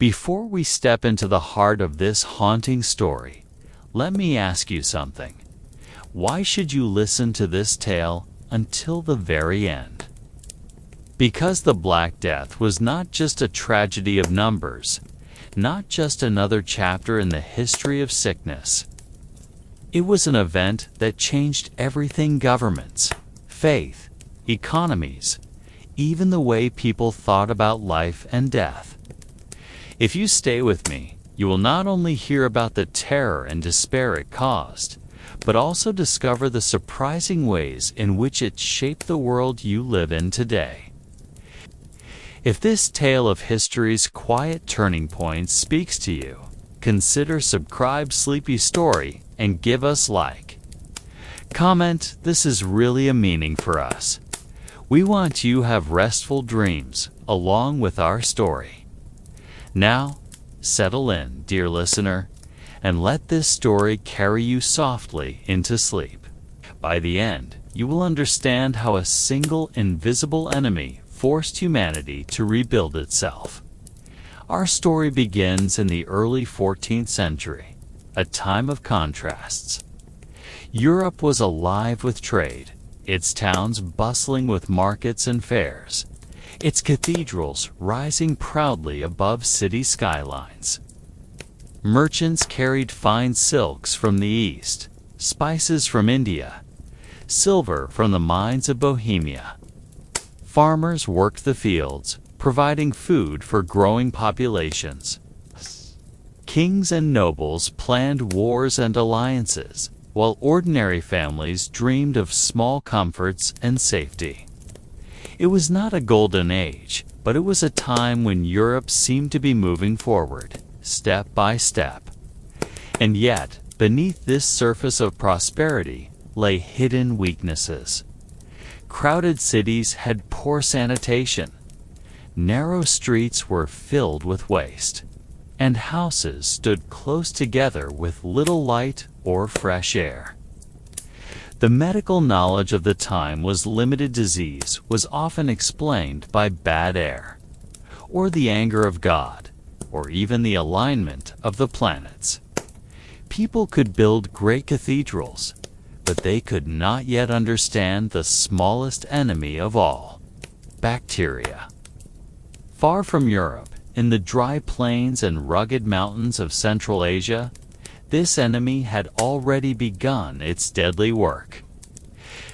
Before we step into the heart of this haunting story, let me ask you something. Why should you listen to this tale until the very end? Because the Black Death was not just a tragedy of numbers, not just another chapter in the history of sickness. It was an event that changed everything: governments, faith, economies, even the way people thought about life and death. If you stay with me, you will not only hear about the terror and despair it caused, but also discover the surprising ways in which it shaped the world you live in today. If this tale of history's quiet turning points speaks to you, consider subscribe Sleepy Story and give us like. Comment, this is really a meaning for us. We want you to have restful dreams along with our story. Now, settle in, dear listener, and let this story carry you softly into sleep. By the end, you will understand how a single invisible enemy forced humanity to rebuild itself. Our story begins in the early 14th century, a time of contrasts. Europe was alive with trade, its towns bustling with markets and fairs, its cathedrals rising proudly above city skylines. Merchants carried fine silks from the East, spices from India, silver from the mines of Bohemia. Farmers worked the fields, providing food for growing populations. Kings and nobles planned wars and alliances, while ordinary families dreamed of small comforts and safety. It was not a golden age, but it was a time when Europe seemed to be moving forward, step by step. And yet, beneath this surface of prosperity lay hidden weaknesses. Crowded cities had poor sanitation. Narrow streets were filled with waste, and houses stood close together with little light or fresh air. The medical knowledge of the time was limited. Disease was often explained by bad air, or the anger of God, or even the alignment of the planets. People could build great cathedrals, but they could not yet understand the smallest enemy of all: bacteria. Far from Europe, in the dry plains and rugged mountains of Central Asia, this enemy had already begun its deadly work.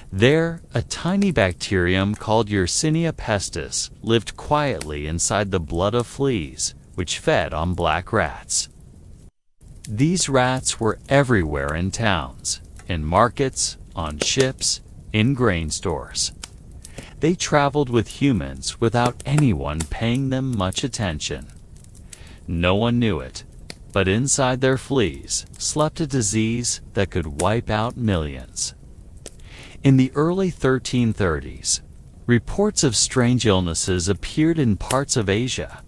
There, a tiny bacterium called Yersinia pestis lived quietly inside the blood of fleas, which fed on black rats. These rats were everywhere in towns, in markets, on ships, in grain stores. They traveled with humans without anyone paying them much attention. No one knew it, but inside their fleas slept a disease that could wipe out millions. In the early 1330s, reports of strange illnesses appeared in parts of Asia.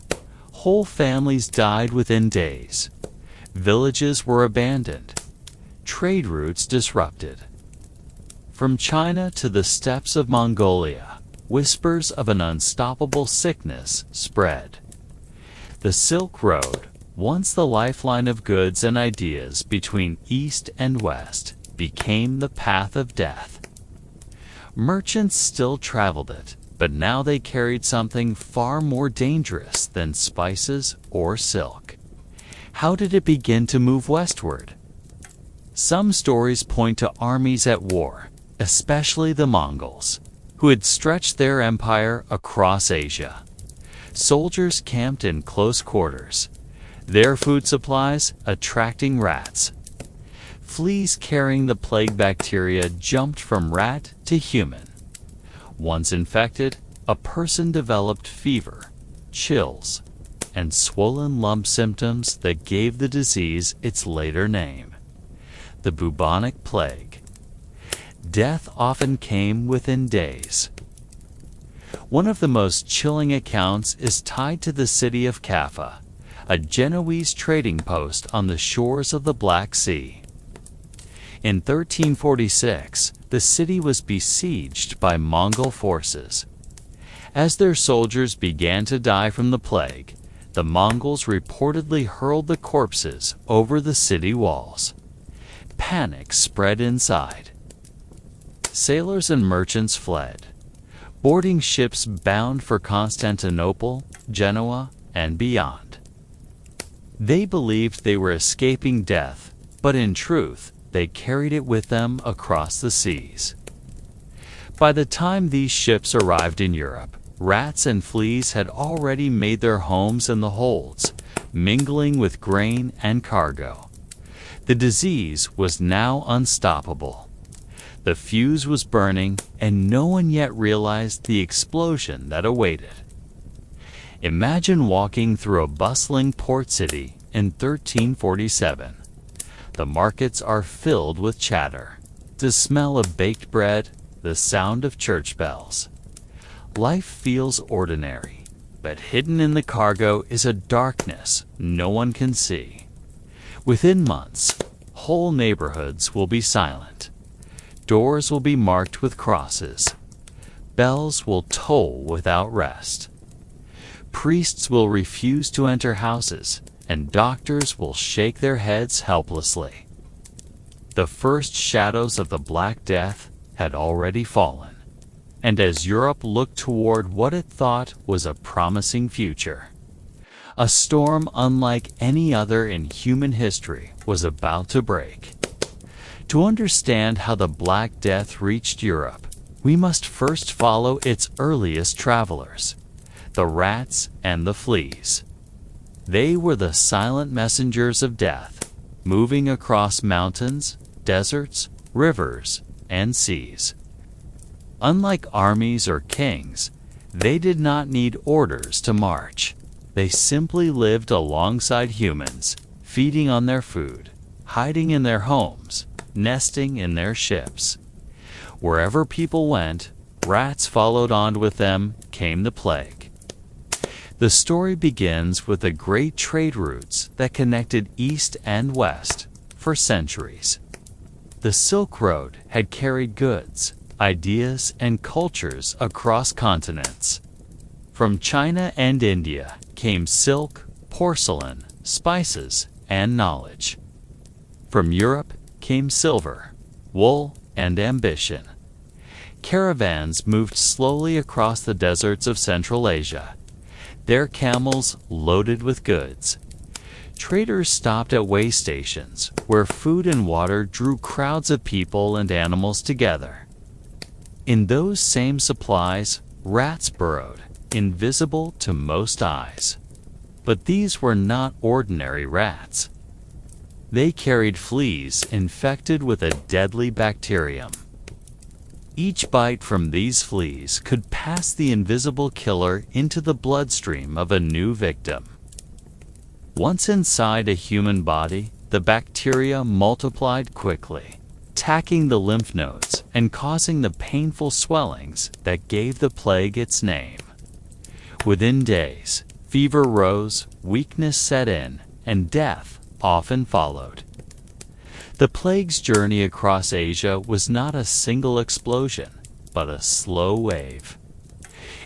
Whole families died within days. Villages were abandoned. Trade routes disrupted. From China to the steppes of Mongolia, whispers of an unstoppable sickness spread. The Silk Road, once the lifeline of goods and ideas between East and West, became the path of death. Merchants still traveled it, but now they carried something far more dangerous than spices or silk. How did it begin to move westward? Some stories point to armies at war, especially the Mongols, who had stretched their empire across Asia. Soldiers camped in close quarters, their food supplies attracting rats. Fleas carrying the plague bacteria jumped from rat to human. Once infected, a person developed fever, chills, and swollen lump symptoms that gave the disease its later name, the bubonic plague. Death often came within days. One of the most chilling accounts is tied to the city of Kaffa, a Genoese trading post on the shores of the Black Sea. In 1346, the city was besieged by Mongol forces. As their soldiers began to die from the plague, the Mongols reportedly hurled the corpses over the city walls. Panic spread inside. Sailors and merchants fled, boarding ships bound for Constantinople, Genoa, and beyond. They believed they were escaping death, but in truth, they carried it with them across the seas. By the time these ships arrived in Europe, rats and fleas had already made their homes in the holds, mingling with grain and cargo. The disease was now unstoppable. The fuse was burning, and no one yet realized the explosion that awaited. Imagine walking through a bustling port city in 1347. The markets are filled with chatter, the smell of baked bread, the sound of church bells. Life feels ordinary, but hidden in the cargo is a darkness no one can see. Within months, whole neighborhoods will be silent. Doors will be marked with crosses. Bells will toll without rest. Priests will refuse to enter houses, and doctors will shake their heads helplessly. The first shadows of the Black Death had already fallen, and as Europe looked toward what it thought was a promising future, a storm unlike any other in human history was about to break. To understand how the Black Death reached Europe, we must first follow its earliest travelers, the rats and the fleas. They were the silent messengers of death, moving across mountains, deserts, rivers, and seas. Unlike armies or kings, they did not need orders to march. They simply lived alongside humans, feeding on their food, hiding in their homes, nesting in their ships. Wherever people went, rats followed, on with them came the plague. The story begins with the great trade routes that connected east and west for centuries. The Silk Road had carried goods, ideas, and cultures across continents. From China and India came silk, porcelain, spices, and knowledge. From Europe came silver, wool, and ambition. Caravans moved slowly across the deserts of Central Asia, their camels loaded with goods. Traders stopped at way stations, where food and water drew crowds of people and animals together. In those same supplies, rats burrowed, invisible to most eyes. But these were not ordinary rats. They carried fleas infected with a deadly bacterium. Each bite from these fleas could pass the invisible killer into the bloodstream of a new victim. Once inside a human body, the bacteria multiplied quickly, attacking the lymph nodes and causing the painful swellings that gave the plague its name. Within days, fever rose, weakness set in, and death often followed. The plague's journey across Asia was not a single explosion, but a slow wave.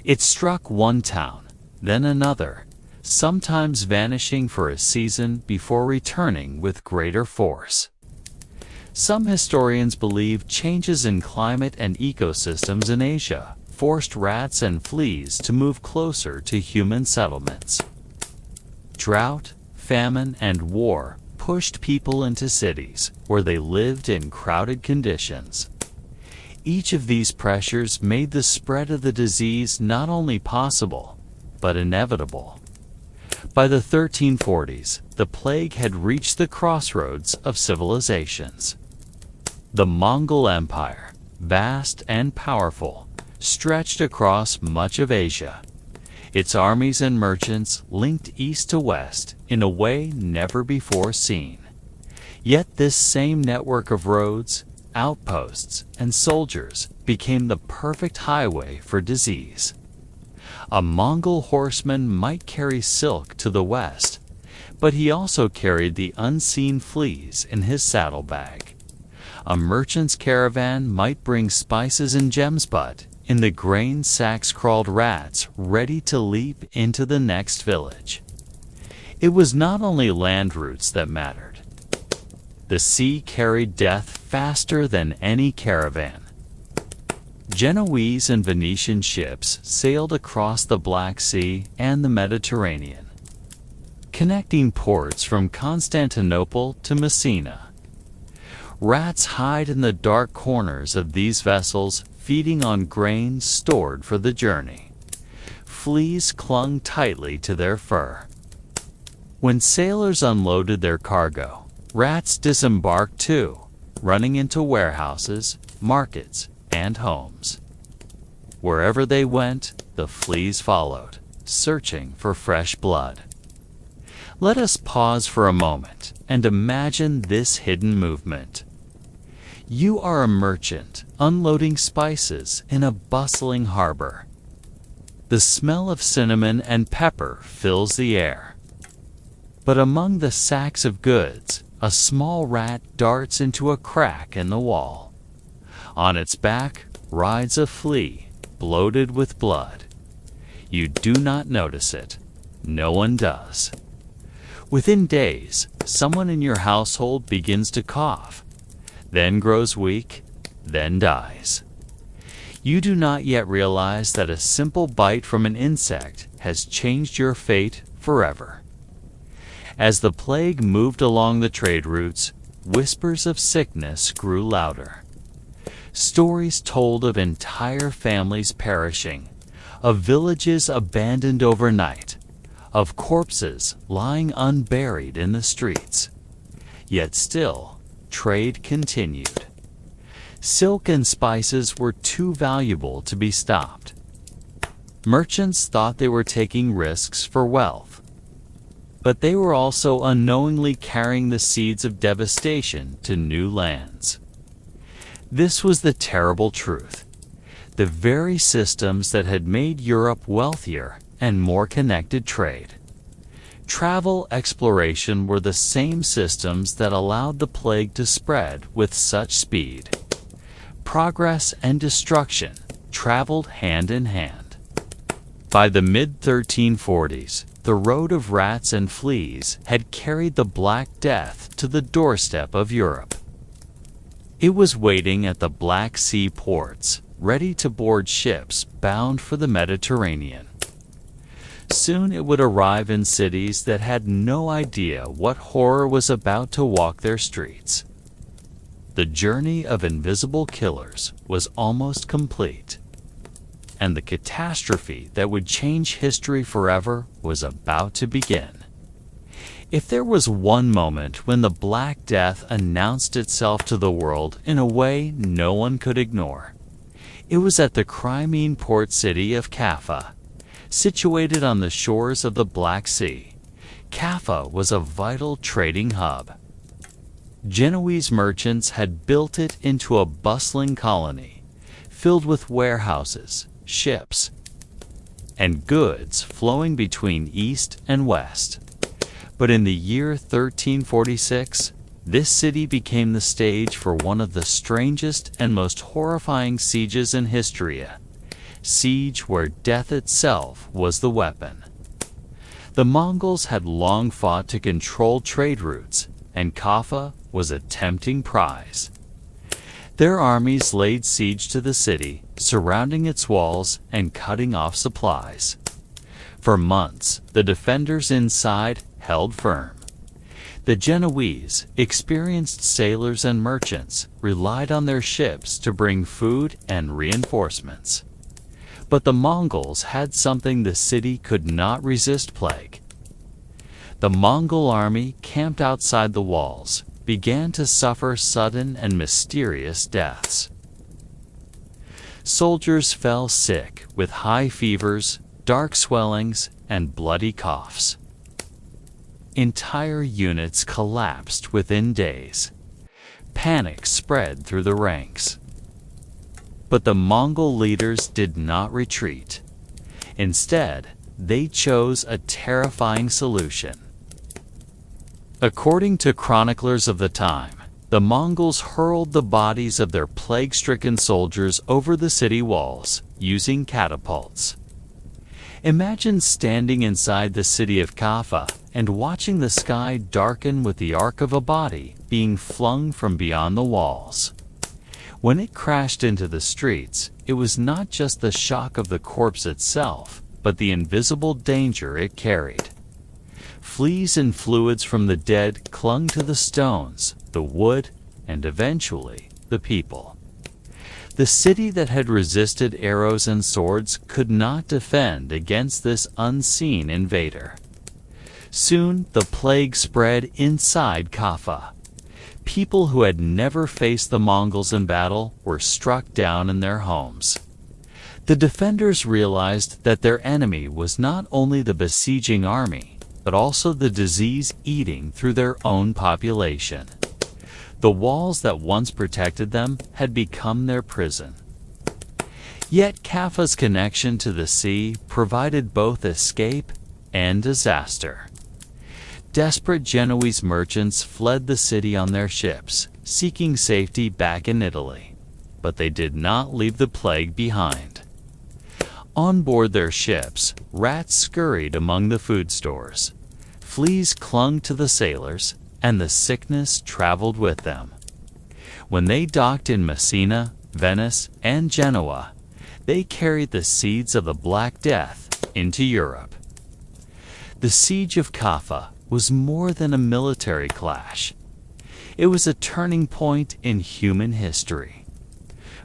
It struck one town, then another, sometimes vanishing for a season before returning with greater force. Some historians believe changes in climate and ecosystems in Asia forced rats and fleas to move closer to human settlements. Drought, famine, and war pushed people into cities where they lived in crowded conditions. Each of these pressures made the spread of the disease not only possible, but inevitable. By the 1340s, the plague had reached the crossroads of civilizations. The Mongol Empire, vast and powerful, stretched across much of Asia. Its armies and merchants linked east to west in a way never before seen. Yet this same network of roads, outposts, and soldiers became the perfect highway for disease. A Mongol horseman might carry silk to the west, but he also carried the unseen fleas in his saddlebag. A merchant's caravan might bring spices and gems, but in the grain sacks crawled rats ready to leap into the next village. It was not only land routes that mattered. The sea carried death faster than any caravan. Genoese and Venetian ships sailed across the Black Sea and the Mediterranean, connecting ports from Constantinople to Messina. Rats hide in the dark corners of these vessels, feeding on grain stored for the journey. Fleas clung tightly to their fur. When sailors unloaded their cargo, rats disembarked too, running into warehouses, markets, and homes. Wherever they went, the fleas followed, searching for fresh blood. Let us pause for a moment and imagine this hidden movement. You are a merchant unloading spices in a bustling harbor. The smell of cinnamon and pepper fills the air. But among the sacks of goods, a small rat darts into a crack in the wall. On its back rides a flea, bloated with blood. You do not notice it. No one does. Within days, someone in your household begins to cough, then grows weak, then dies. You do not yet realize that a simple bite from an insect has changed your fate forever. As the plague moved along the trade routes, whispers of sickness grew louder. Stories told of entire families perishing, of villages abandoned overnight, of corpses lying unburied in the streets. Yet still, trade continued. Silk and spices were too valuable to be stopped. Merchants thought they were taking risks for wealth, but they were also unknowingly carrying the seeds of devastation to new lands. This was the terrible truth. The very systems that had made Europe wealthier and more connected trade. Travel exploration were the same systems that allowed the plague to spread with such speed. Progress and destruction traveled hand in hand. By the mid-1340s, the road of rats and fleas had carried the Black Death to the doorstep of Europe. It was waiting at the Black Sea ports, ready to board ships bound for the Mediterranean. Soon it would arrive in cities that had no idea what horror was about to walk their streets. The journey of invisible killers was almost complete, and the catastrophe that would change history forever was about to begin. If there was one moment when the Black Death announced itself to the world in a way no one could ignore, it was at the Crimean port city of Kaffa. Situated on the shores of the Black Sea, Kaffa was a vital trading hub. Genoese merchants had built it into a bustling colony, filled with warehouses, ships, and goods flowing between east and west. But in the year 1346, this city became the stage for one of the strangest and most horrifying sieges in history. Siege where death itself was the weapon. The Mongols had long fought to control trade routes, and Kaffa was a tempting prize. Their armies laid siege to the city, surrounding its walls and cutting off supplies. For months, the defenders inside held firm. The Genoese, experienced sailors and merchants, relied on their ships to bring food and reinforcements. But the Mongols had something the city could not resist: plague. The Mongol army, camped outside the walls, began to suffer sudden and mysterious deaths. Soldiers fell sick with high fevers, dark swellings, and bloody coughs. Entire units collapsed within days. Panic spread through the ranks. But the Mongol leaders did not retreat. Instead, they chose a terrifying solution. According to chroniclers of the time, the Mongols hurled the bodies of their plague-stricken soldiers over the city walls, using catapults. Imagine standing inside the city of Kaffa and watching the sky darken with the arc of a body being flung from beyond the walls. When it crashed into the streets, it was not just the shock of the corpse itself, but the invisible danger it carried. Fleas and fluids from the dead clung to the stones, the wood, and eventually the people. The city that had resisted arrows and swords could not defend against this unseen invader. Soon the plague spread inside Kaffa. People who had never faced the Mongols in battle were struck down in their homes. The defenders realized that their enemy was not only the besieging army, but also the disease eating through their own population. The walls that once protected them had become their prison. Yet Kaffa's connection to the sea provided both escape and disaster. Desperate Genoese merchants fled the city on their ships, seeking safety back in Italy, but they did not leave the plague behind. On board their ships, rats scurried among the food stores. Fleas clung to the sailors, and the sickness traveled with them. When they docked in Messina, Venice, and Genoa, they carried the seeds of the Black Death into Europe. The siege of Kaffa was more than a military clash. It was a turning point in human history.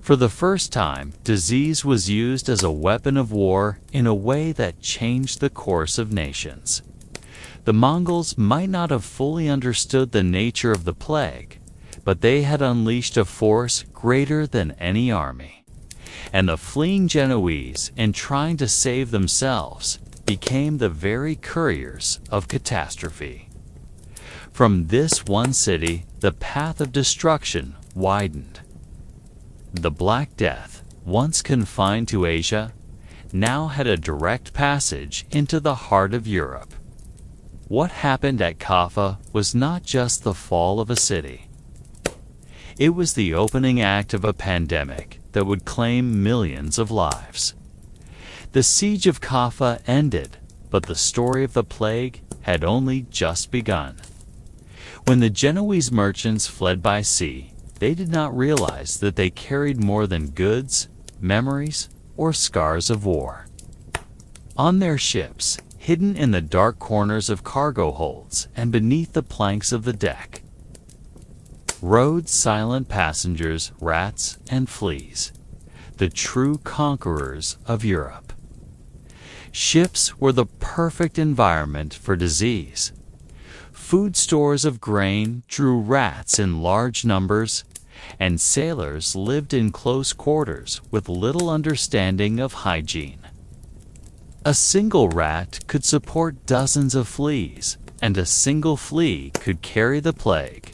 For the first time, disease was used as a weapon of war in a way that changed the course of nations. The Mongols might not have fully understood the nature of the plague, but they had unleashed a force greater than any army. And the fleeing Genoese, in trying to save themselves, became the very couriers of catastrophe. From this one city, the path of destruction widened. The Black Death, once confined to Asia, now had a direct passage into the heart of Europe. What happened at Kaffa was not just the fall of a city. It was the opening act of a pandemic that would claim millions of lives. The siege of Kaffa ended, but the story of the plague had only just begun. When the Genoese merchants fled by sea, they did not realize that they carried more than goods, memories, or scars of war. On their ships, hidden in the dark corners of cargo holds and beneath the planks of the deck, rode silent passengers, rats, and fleas, the true conquerors of Europe. Ships were the perfect environment for disease. Food stores of grain drew rats in large numbers, and sailors lived in close quarters with little understanding of hygiene. A single rat could support dozens of fleas, and a single flea could carry the plague.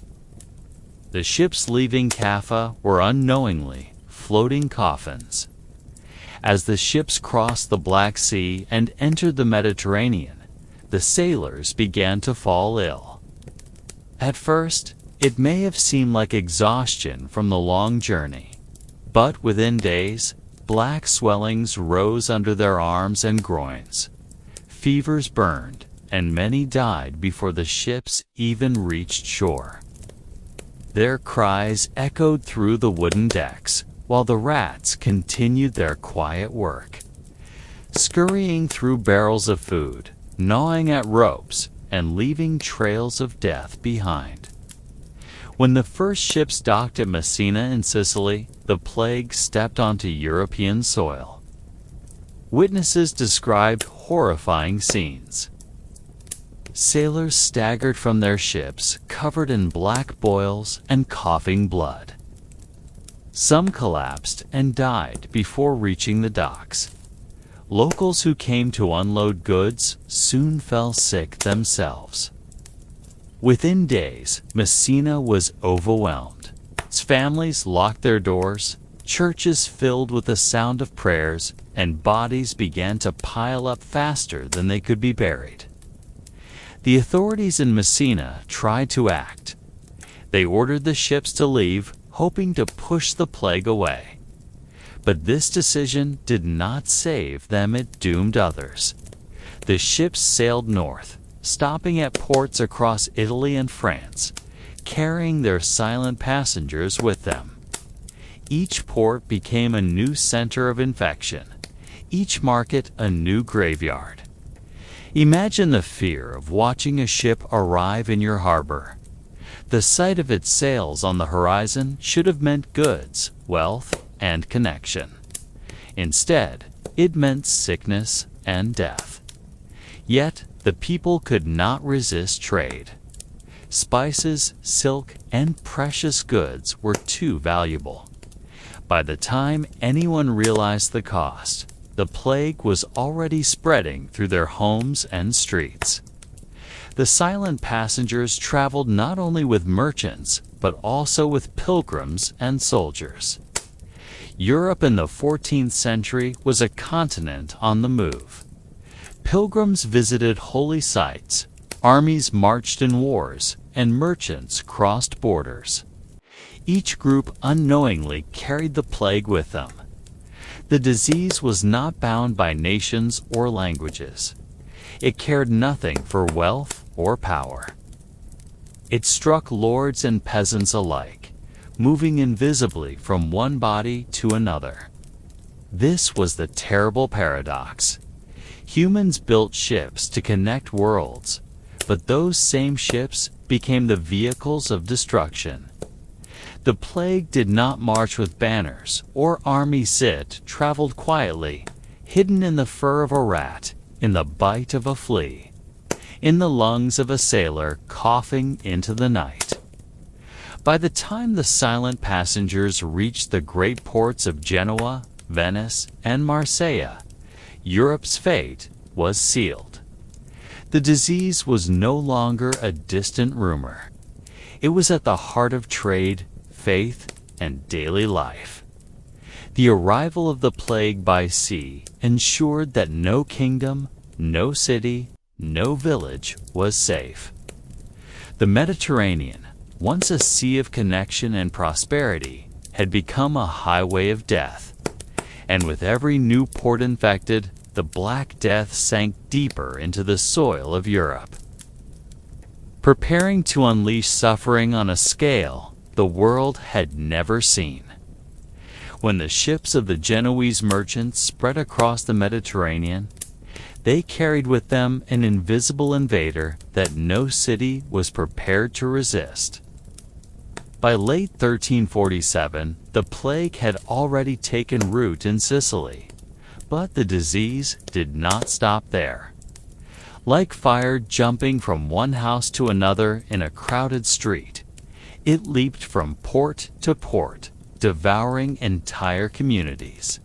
The ships leaving Kaffa were unknowingly floating coffins. As the ships crossed the Black Sea and entered the Mediterranean, the sailors began to fall ill. At first, it may have seemed like exhaustion from the long journey, but within days, black swellings rose under their arms and groins. Fevers burned, and many died before the ships even reached shore. Their cries echoed through the wooden decks, while the rats continued their quiet work, scurrying through barrels of food, gnawing at ropes, and leaving trails of death behind. When the first ships docked at Messina in Sicily, the plague stepped onto European soil. Witnesses described horrifying scenes. Sailors staggered from their ships, covered in black boils and coughing blood. Some collapsed and died before reaching the docks. Locals who came to unload goods soon fell sick themselves. Within days, Messina was overwhelmed. Its families locked their doors, churches filled with the sound of prayers, and bodies began to pile up faster than they could be buried. The authorities in Messina tried to act. They ordered the ships to leave, hoping to push the plague away. But this decision did not save them, it doomed others. The ships sailed north, stopping at ports across Italy and France, carrying their silent passengers with them. Each port became a new center of infection, each market a new graveyard. Imagine the fear of watching a ship arrive in your harbor. The sight of its sails on the horizon should have meant goods, wealth, and connection. Instead, it meant sickness and death. Yet, the people could not resist trade. Spices, silk, and precious goods were too valuable. By the time anyone realized the cost, the plague was already spreading through their homes and streets. The silent passengers traveled not only with merchants, but also with pilgrims and soldiers. Europe in the 14th century was a continent on the move. Pilgrims visited holy sites, armies marched in wars, and merchants crossed borders. Each group unknowingly carried the plague with them. The disease was not bound by nations or languages. It cared nothing for wealth or power. It struck lords and peasants alike, moving invisibly from one body to another. This was the terrible paradox. Humans built ships to connect worlds, but those same ships became the vehicles of destruction. The plague did not march with banners or armies. It traveled quietly, hidden in the fur of a rat, in the bite of a flea, in the lungs of a sailor coughing into the night. By the time the silent passengers reached the great ports of Genoa, Venice, and Marseille, Europe's fate was sealed. The disease was no longer a distant rumor. It was at the heart of trade, faith, and daily life. The arrival of the plague by sea ensured that no kingdom, no city, no village was safe. The Mediterranean, once a sea of connection and prosperity, had become a highway of death. And with every new port infected, the Black Death sank deeper into the soil of Europe. Preparing to unleash suffering on a scale the world had never seen. When the ships of the Genoese merchants spread across the Mediterranean, they carried with them an invisible invader that no city was prepared to resist. By late 1347, the plague had already taken root in Sicily, but the disease did not stop there. Like fire jumping from one house to another in a crowded street, it leaped from port to port, devouring entire communities.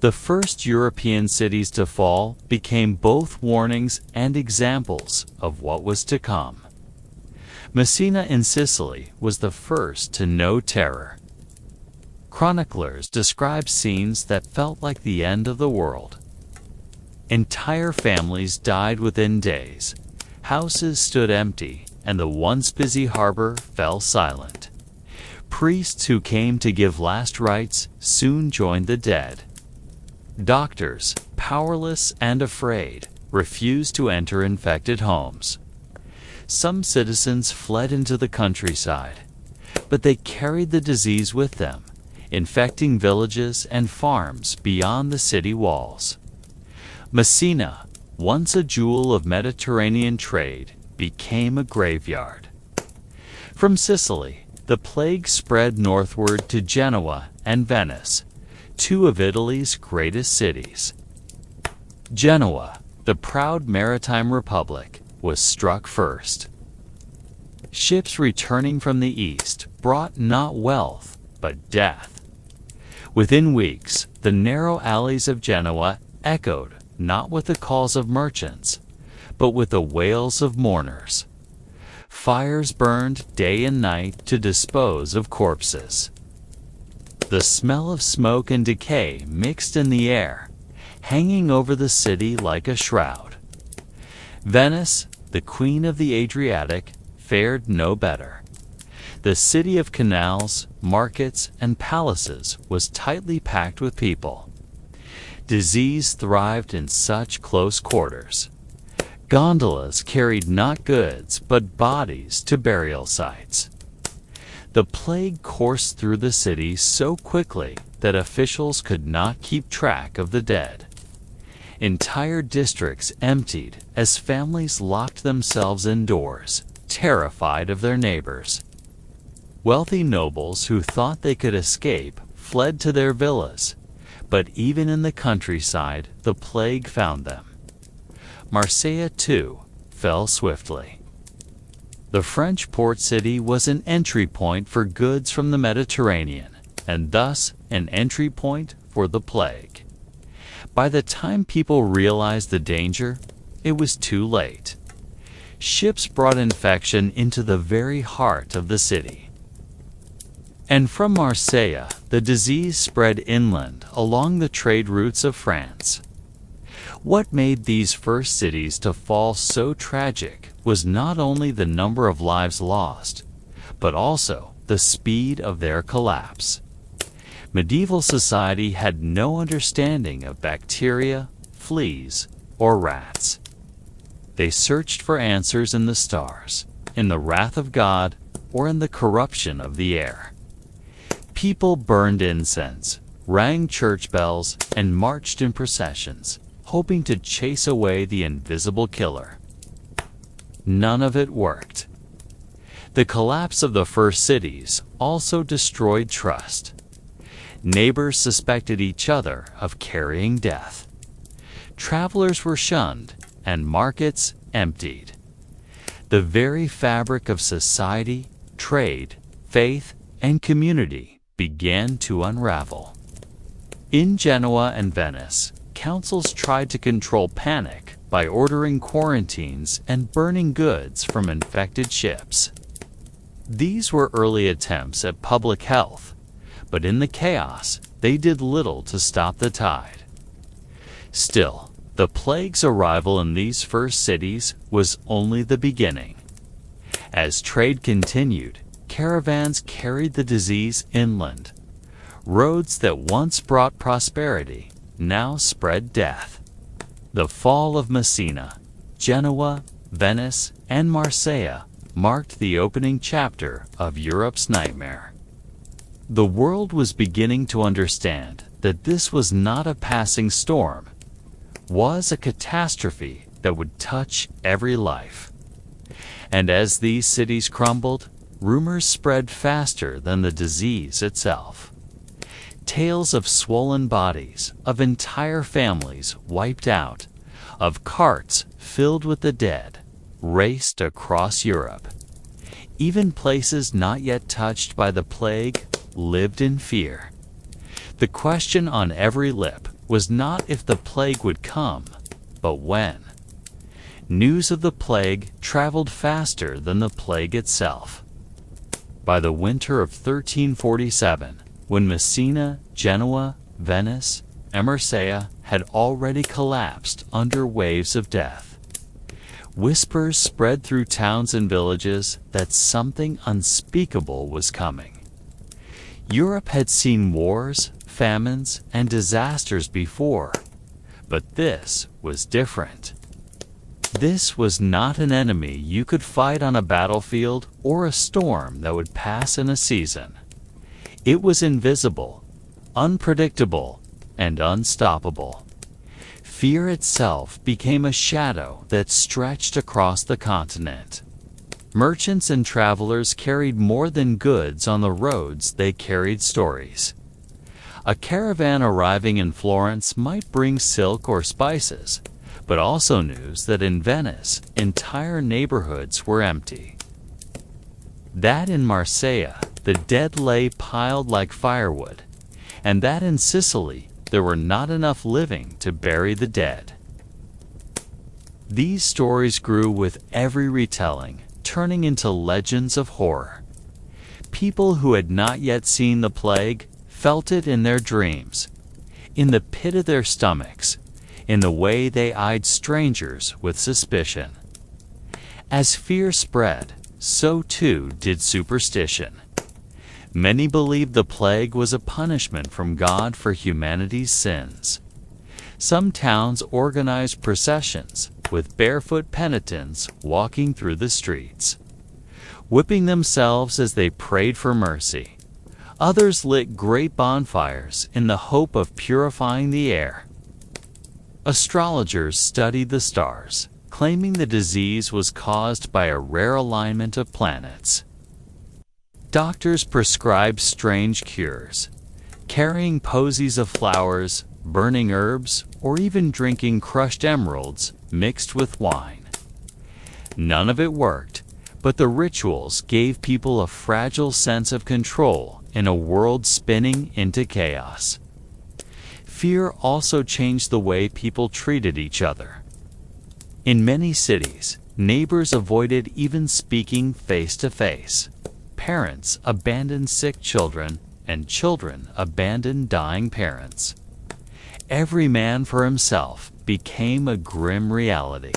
The first European cities to fall became both warnings and examples of what was to come. Messina in Sicily was the first to know terror. Chroniclers describe scenes that felt like the end of the world. Entire families died within days. Houses stood empty, and the once busy harbor fell silent. Priests who came to give last rites soon joined the dead. Doctors, powerless and afraid, refused to enter infected homes. Some citizens fled into the countryside, but they carried the disease with them, infecting villages and farms beyond the city walls. Messina, once a jewel of Mediterranean trade, became a graveyard. From Sicily, the plague spread northward to Genoa and Venice, two of Italy's greatest cities. Genoa, the proud maritime republic, was struck first. Ships returning from the east brought not wealth, but death. Within weeks, the narrow alleys of Genoa echoed not with the calls of merchants, but with the wails of mourners. Fires burned day and night to dispose of corpses. The smell of smoke and decay mixed in the air, hanging over the city like a shroud. Venice, the queen of the Adriatic, fared no better. The city of canals, markets, and palaces was tightly packed with people. Disease thrived in such close quarters. Gondolas carried not goods but bodies to burial sites. The plague coursed through the city so quickly that officials could not keep track of the dead. Entire districts emptied as families locked themselves indoors, terrified of their neighbors. Wealthy nobles who thought they could escape fled to their villas, but even in the countryside the plague found them. Marseille, too, fell swiftly. The French port city was an entry point for goods from the Mediterranean, and thus an entry point for the plague. By the time people realized the danger, it was too late. Ships brought infection into the very heart of the city. And from Marseille, the disease spread inland along the trade routes of France. What made these first cities to fall so tragic was not only the number of lives lost, but also the speed of their collapse. Medieval society had no understanding of bacteria, fleas, or rats. They searched for answers in the stars, in the wrath of God, or in the corruption of the air. People burned incense, rang church bells, and marched in processions, hoping to chase away the invisible killer. None of it worked. The collapse of the first cities also destroyed trust. Neighbors suspected each other of carrying death. Travelers were shunned, and markets emptied. The very fabric of society, trade, faith, and community began to unravel. In Genoa and Venice, councils tried to control panic by ordering quarantines and burning goods from infected ships. These were early attempts at public health, but in the chaos, they did little to stop the tide. Still, the plague's arrival in these first cities was only the beginning. As trade continued, caravans carried the disease inland. Roads that once brought prosperity now spread death. The fall of Messina, Genoa, Venice, and Marseille marked the opening chapter of Europe's nightmare. The world was beginning to understand that this was not a passing storm, was a catastrophe that would touch every life. And as these cities crumbled, rumors spread faster than the disease itself. Tales of swollen bodies, of entire families wiped out, of carts filled with the dead, raced across Europe. Even places not yet touched by the plague lived in fear. The question on every lip was not if the plague would come, but when. News of the plague traveled faster than the plague itself. By the winter of 1347, when Messina, Genoa, Venice, and Marseille had already collapsed under waves of death, whispers spread through towns and villages that something unspeakable was coming. Europe had seen wars, famines, and disasters before, but this was different. This was not an enemy you could fight on a battlefield or a storm that would pass in a season. It was invisible, unpredictable, and unstoppable. Fear itself became a shadow that stretched across the continent. Merchants and travelers carried more than goods on the roads, they carried stories. A caravan arriving in Florence might bring silk or spices, but also news that in Venice, entire neighborhoods were empty. That in Marseille, the dead lay piled like firewood, and that in Sicily, there were not enough living to bury the dead. These stories grew with every retelling, turning into legends of horror. People who had not yet seen the plague felt it in their dreams, in the pit of their stomachs, in the way they eyed strangers with suspicion. As fear spread, so too did superstition. Many believed the plague was a punishment from God for humanity's sins. Some towns organized processions, with barefoot penitents walking through the streets, whipping themselves as they prayed for mercy. Others lit great bonfires in the hope of purifying the air. Astrologers studied the stars, claiming the disease was caused by a rare alignment of planets. Doctors prescribed strange cures, carrying posies of flowers, burning herbs, or even drinking crushed emeralds mixed with wine. None of it worked, but the rituals gave people a fragile sense of control in a world spinning into chaos. Fear also changed the way people treated each other. In many cities, neighbors avoided even speaking face to face. Parents abandoned sick children, and children abandoned dying parents. Every man for himself became a grim reality.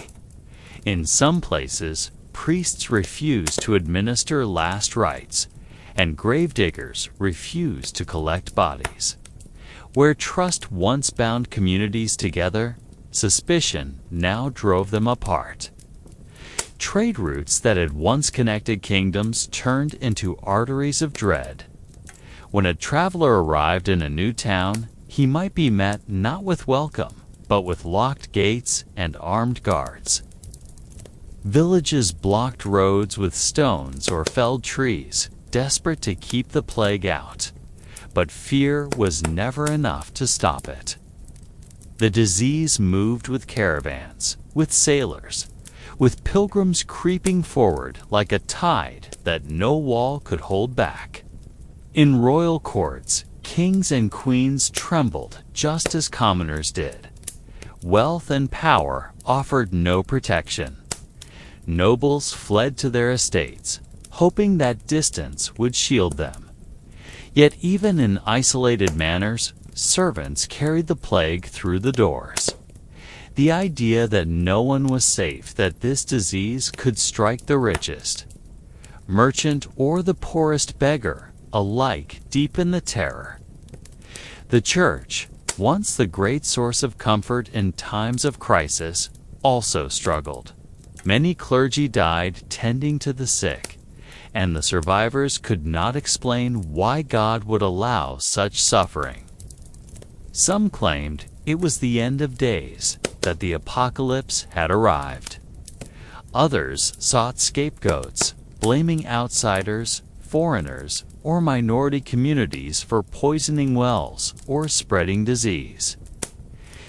In some places, priests refused to administer last rites, and gravediggers refused to collect bodies. Where trust once bound communities together, suspicion now drove them apart. Trade routes that had once connected kingdoms turned into arteries of dread. When a traveler arrived in a new town, he might be met not with welcome, but with locked gates and armed guards. Villages blocked roads with stones or felled trees, desperate to keep the plague out. But fear was never enough to stop it. The disease moved with caravans, with sailors, with pilgrims creeping forward like a tide that no wall could hold back. In royal courts, kings and queens trembled just as commoners did. Wealth and power offered no protection. Nobles fled to their estates, hoping that distance would shield them. Yet even in isolated manors, servants carried the plague through the doors. The idea that no one was safe, that this disease could strike the richest, merchant or the poorest beggar, alike deepened the terror. The church, once the great source of comfort in times of crisis, also struggled. Many clergy died tending to the sick, and the survivors could not explain why God would allow such suffering. Some claimed it was the end of days, that the apocalypse had arrived. Others sought scapegoats, blaming outsiders, foreigners, or minority communities for poisoning wells or spreading disease.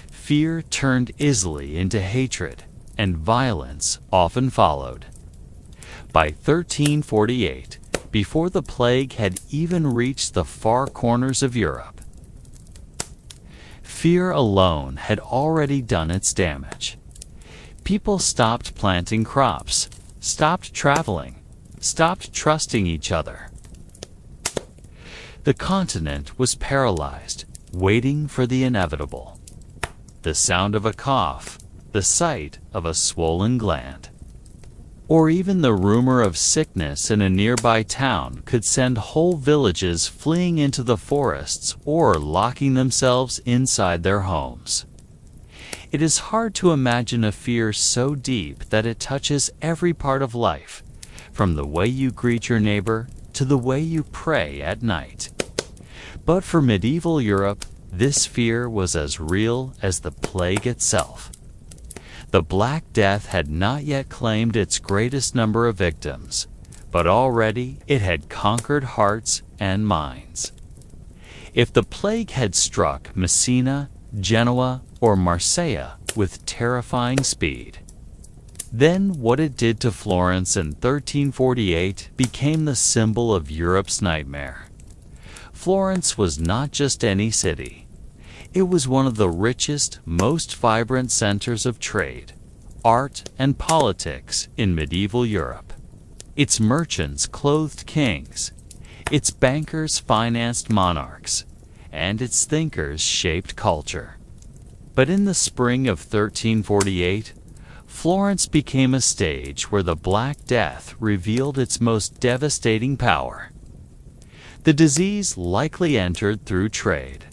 Fear turned easily into hatred, and violence often followed. By 1348, before the plague had even reached the far corners of Europe, fear alone had already done its damage. People stopped planting crops, stopped traveling, stopped trusting each other. The continent was paralyzed, waiting for the inevitable. The sound of a cough, the sight of a swollen gland, or even the rumor of sickness in a nearby town could send whole villages fleeing into the forests or locking themselves inside their homes. It is hard to imagine a fear so deep that it touches every part of life, from the way you greet your neighbor to the way you pray at night. But for medieval Europe, this fear was as real as the plague itself. The Black Death had not yet claimed its greatest number of victims, but already it had conquered hearts and minds. If the plague had struck Messina, Genoa, or Marseille with terrifying speed, then what it did to Florence in 1348 became the symbol of Europe's nightmare. Florence was not just any city. It was one of the richest, most vibrant centers of trade, art, and politics in medieval Europe. Its merchants clothed kings, its bankers financed monarchs, and its thinkers shaped culture. But in the spring of 1348, Florence became a stage where the Black Death revealed its most devastating power. The disease likely entered through trade.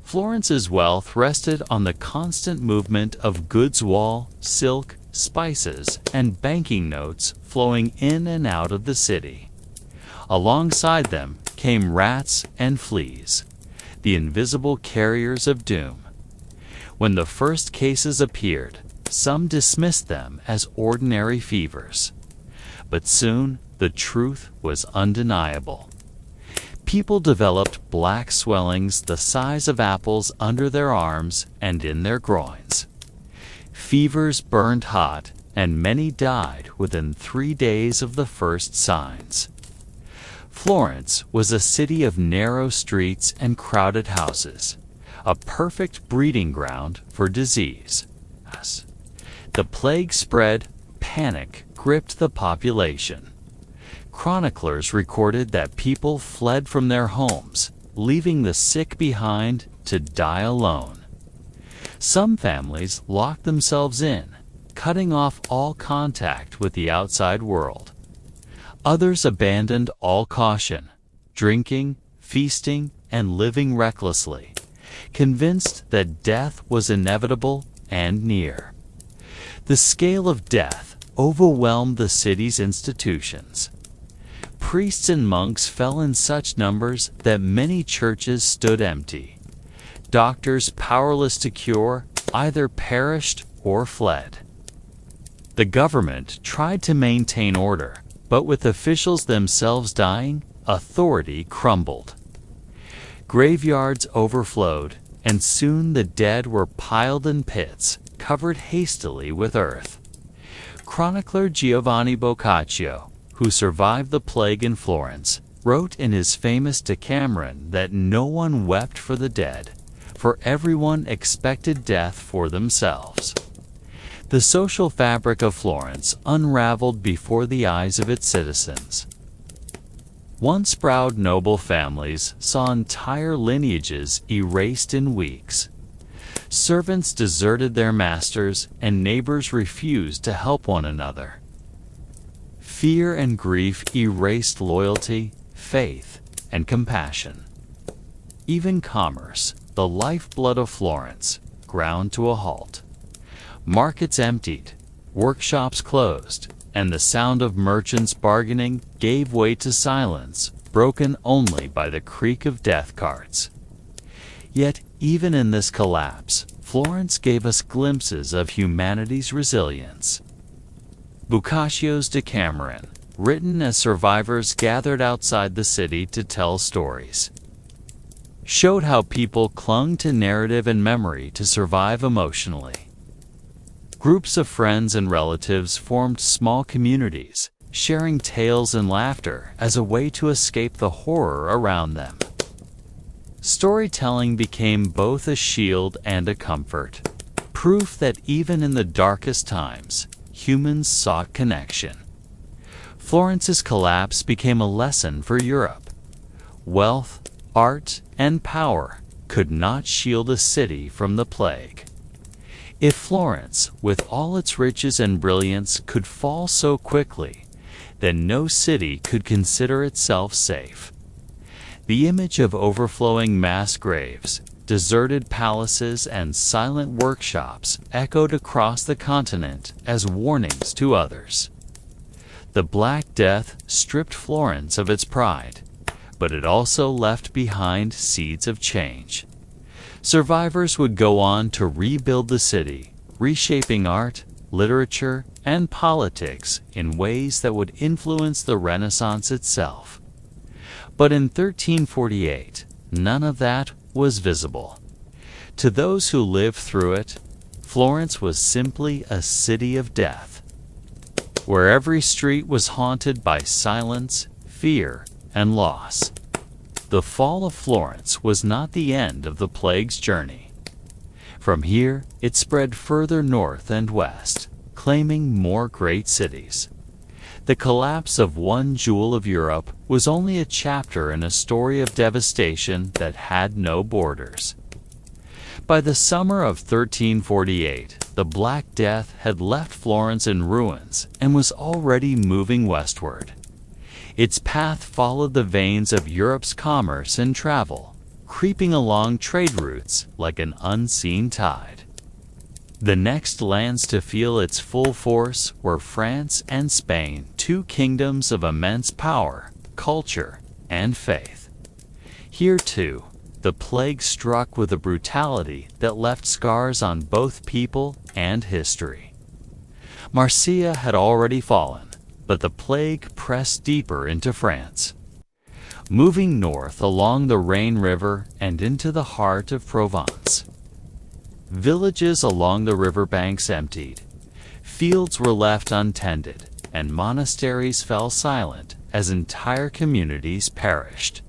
Florence's wealth rested on the constant movement of goods wool, silk, spices, and banking notes flowing in and out of the city. Alongside them came rats and fleas, the invisible carriers of doom. When the first cases appeared, some dismissed them as ordinary fevers. But soon the truth was undeniable. People developed black swellings the size of apples under their arms and in their groins. Fevers burned hot, and many died within 3 days of the first signs. Florence was a city of narrow streets and crowded houses, a perfect breeding ground for disease. The plague spread, panic gripped the population. Chroniclers recorded that people fled from their homes, leaving the sick behind to die alone. Some families locked themselves in, cutting off all contact with the outside world. Others abandoned all caution, drinking, feasting, and living recklessly, convinced that death was inevitable and near. The scale of death overwhelmed the city's institutions. Priests and monks fell in such numbers that many churches stood empty. Doctors powerless to cure either perished or fled. The government tried to maintain order, but with officials themselves dying, authority crumbled. Graveyards overflowed, and soon the dead were piled in pits, covered hastily with earth. Chronicler Giovanni Boccaccio, who survived the plague in Florence, wrote in his famous Decameron that no one wept for the dead, for everyone expected death for themselves. The social fabric of Florence unraveled before the eyes of its citizens. Once proud noble families saw entire lineages erased in weeks. Servants deserted their masters, and neighbors refused to help one another. Fear and grief erased loyalty, faith, and compassion. Even commerce, the lifeblood of Florence, ground to a halt. Markets emptied, workshops closed, and the sound of merchants bargaining gave way to silence, broken only by the creak of death carts. Yet, even in this collapse, Florence gave us glimpses of humanity's resilience. Boccaccio's Decameron, written as survivors gathered outside the city to tell stories, showed how people clung to narrative and memory to survive emotionally. Groups of friends and relatives formed small communities, sharing tales and laughter as a way to escape the horror around them. Storytelling became both a shield and a comfort, proof that even in the darkest times, humans sought connection. Florence's collapse became a lesson for Europe. Wealth, art, and power could not shield a city from the plague. If Florence, with all its riches and brilliance, could fall so quickly, then no city could consider itself safe. The image of overflowing mass graves, deserted palaces, and silent workshops echoed across the continent as warnings to others. The Black Death stripped Florence of its pride, but it also left behind seeds of change. Survivors would go on to rebuild the city, reshaping art, literature, and politics in ways that would influence the Renaissance itself. But in 1348, none of that was visible. To those who lived through it, Florence was simply a city of death, where every street was haunted by silence, fear, and loss. The fall of Florence was not the end of the plague's journey. From here, it spread further north and west, claiming more great cities. The collapse of one jewel of Europe was only a chapter in a story of devastation that had no borders. By the summer of 1348, the Black Death had left Florence in ruins and was already moving westward. Its path followed the veins of Europe's commerce and travel, creeping along trade routes like an unseen tide. The next lands to feel its full force were France and Spain, two kingdoms of immense power, culture, and faith. Here, too, the plague struck with a brutality that left scars on both people and history. Marseille had already fallen, but the plague pressed deeper into France. Moving north along the Rhine River and into the heart of Provence. Villages along the riverbanks emptied, fields were left untended, and monasteries fell silent as entire communities perished.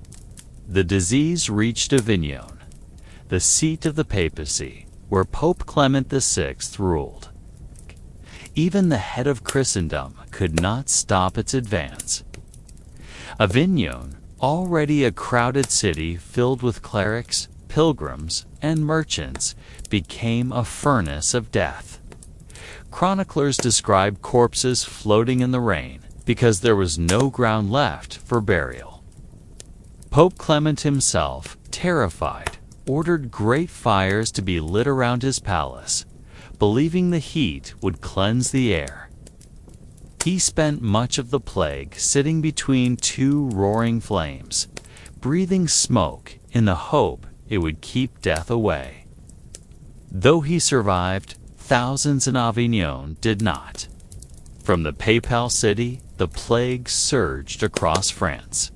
The disease reached Avignon, the seat of the papacy, where Pope Clement VI ruled. Even the head of Christendom could not stop its advance. Avignon, already a crowded city filled with clerics, pilgrims, and merchants, became a furnace of death. Chroniclers describe corpses floating in the rain because there was no ground left for burial. Pope Clement himself, terrified, ordered great fires to be lit around his palace, believing the heat would cleanse the air. He spent much of the plague sitting between two roaring flames, breathing smoke in the hope it would keep death away. Though he survived, thousands in Avignon did not. From the papal city, the plague surged across France.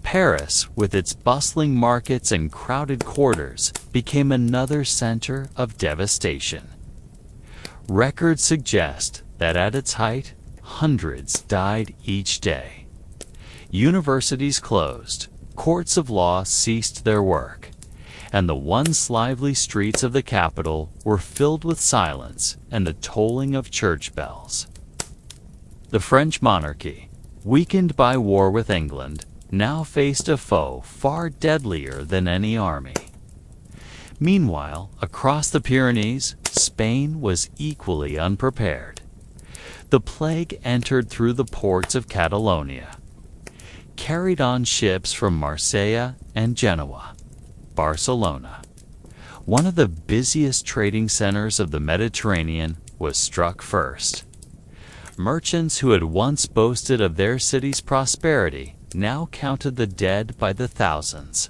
Paris, with its bustling markets and crowded quarters, became another center of devastation. Records suggest that at its height, hundreds died each day. Universities closed, courts of law ceased their work, and the once lively streets of the capital were filled with silence and the tolling of church bells. The French monarchy, weakened by war with England, now faced a foe far deadlier than any army. Meanwhile, across the Pyrenees, Spain was equally unprepared. The plague entered through the ports of Catalonia, carried on ships from Marseille and Genoa. Barcelona, one of the busiest trading centers of the Mediterranean, was struck first. Merchants who had once boasted of their city's prosperity now counted the dead by the thousands.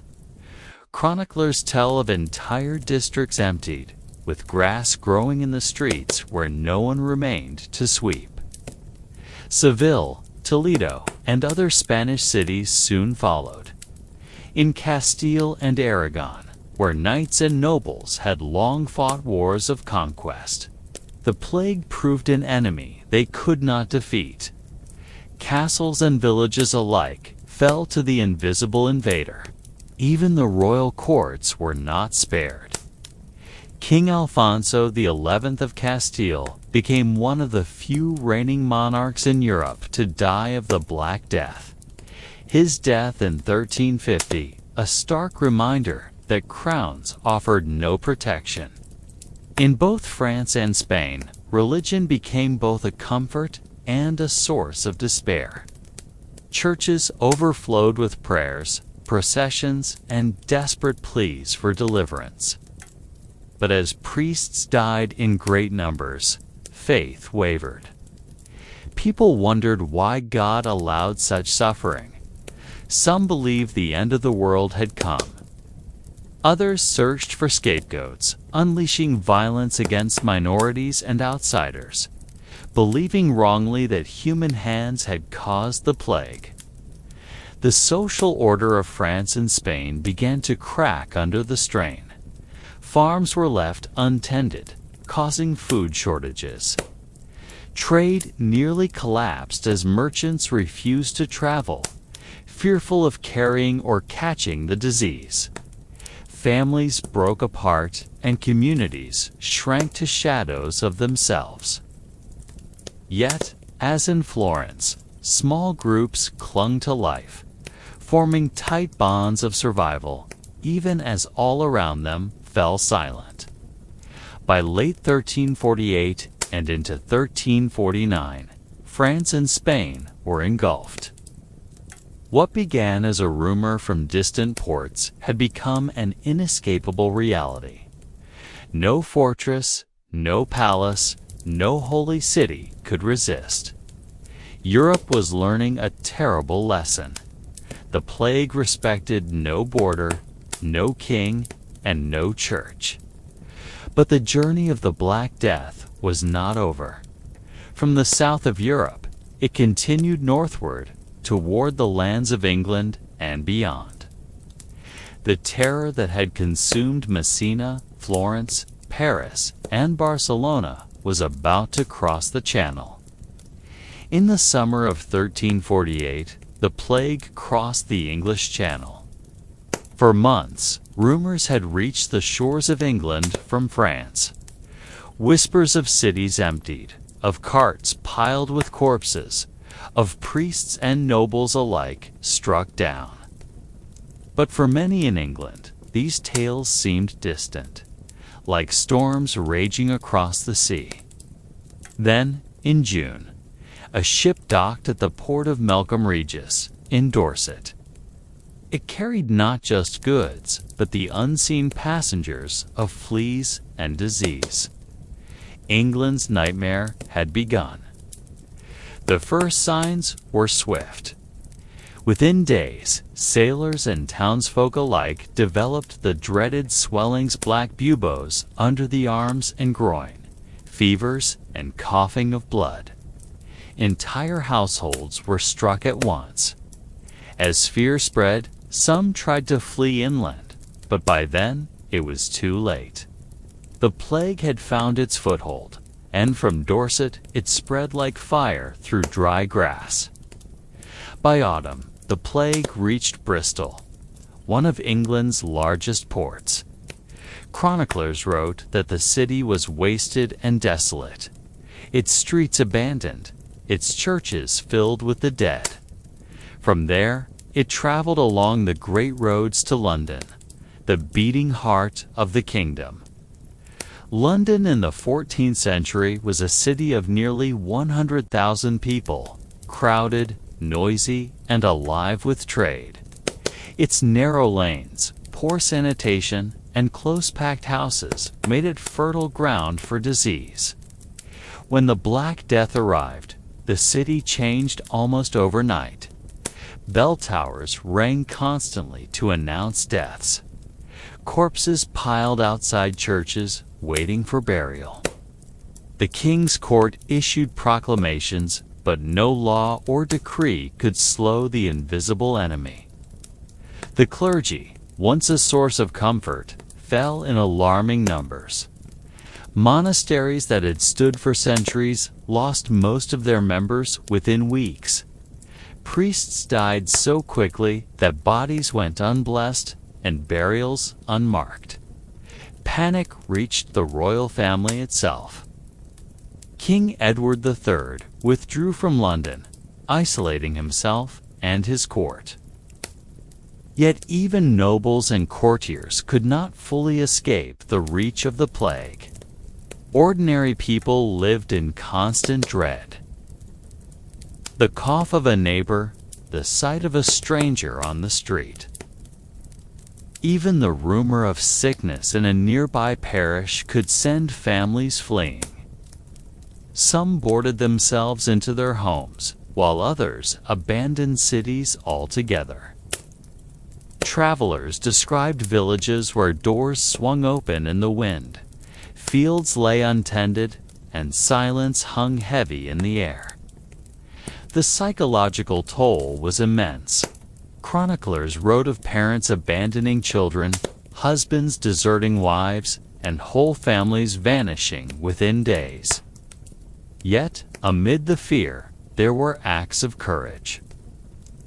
Chroniclers tell of entire districts emptied, with grass growing in the streets where no one remained to sweep. Seville, Toledo, and other Spanish cities soon followed. In Castile and Aragon, where knights and nobles had long fought wars of conquest, the plague proved an enemy they could not defeat. Castles and villages alike fell to the invisible invader. Even the royal courts were not spared. King Alfonso XI of Castile became one of the few reigning monarchs in Europe to die of the Black Death. His death in 1350, a stark reminder that crowns offered no protection. In both France and Spain, religion became both a comfort and a source of despair. Churches overflowed with prayers, processions, and desperate pleas for deliverance. But as priests died in great numbers, faith wavered. People wondered why God allowed such suffering. Some believed the end of the world had come. Others searched for scapegoats, unleashing violence against minorities and outsiders, believing wrongly that human hands had caused the plague. The social order of France and Spain began to crack under the strain. Farms were left untended, causing food shortages. Trade nearly collapsed as merchants refused to travel, fearful of carrying or catching the disease. Families broke apart and communities shrank to shadows of themselves. Yet, as in Florence, small groups clung to life, forming tight bonds of survival, even as all around them fell silent. By late 1348 and into 1349, France and Spain were engulfed. What began as a rumor from distant ports had become an inescapable reality. No fortress, no palace, no holy city could resist. Europe was learning a terrible lesson. The plague respected no border, no king, and no church. But the journey of the Black Death was not over. From the south of Europe, it continued northward toward the lands of England and beyond. The terror that had consumed Messina, Florence, Paris, and Barcelona was about to cross the Channel. In the summer of 1348, the plague crossed the English Channel. For months, rumors had reached the shores of England from France. Whispers of cities emptied, of carts piled with corpses, of priests and nobles alike struck down. But for many in England, these tales seemed distant, like storms raging across the sea. Then, in June, a ship docked at the port of Melcombe Regis, in Dorset. It carried not just goods, but the unseen passengers of fleas and disease. England's nightmare had begun. The first signs were swift. Within days, sailors and townsfolk alike developed the dreaded swellings, black buboes under the arms and groin, fevers, and coughing of blood. Entire households were struck at once. As fear spread, some tried to flee inland, but by then it was too late. The plague had found its foothold, and from Dorset it spread like fire through dry grass. By autumn, the plague reached Bristol, one of England's largest ports. Chroniclers wrote that the city was wasted and desolate, its streets abandoned, its churches filled with the dead. From there, it traveled along the great roads to London, the beating heart of the kingdom. London in the 14th century was a city of nearly 100,000 people, crowded, noisy, and alive with trade. Its narrow lanes, poor sanitation, and close-packed houses made it fertile ground for disease. When the Black Death arrived, the city changed almost overnight. Bell towers rang constantly to announce deaths. Corpses piled outside churches, waiting for burial. The king's court issued proclamations, but no law or decree could slow the invisible enemy. The clergy, once a source of comfort, fell in alarming numbers. Monasteries that had stood for centuries lost most of their members within weeks. Priests died so quickly that bodies went unblessed and burials unmarked. Panic reached the royal family itself. King Edward III withdrew from London, isolating himself and his court. Yet even nobles and courtiers could not fully escape the reach of the plague. Ordinary people lived in constant dread. The cough of a neighbor, the sight of a stranger on the street. Even the rumor of sickness in a nearby parish could send families fleeing. Some boarded themselves into their homes, while others abandoned cities altogether. Travelers described villages where doors swung open in the wind, fields lay untended, and silence hung heavy in the air. The psychological toll was immense. Chroniclers wrote of parents abandoning children, husbands deserting wives, and whole families vanishing within days. Yet, amid the fear, there were acts of courage.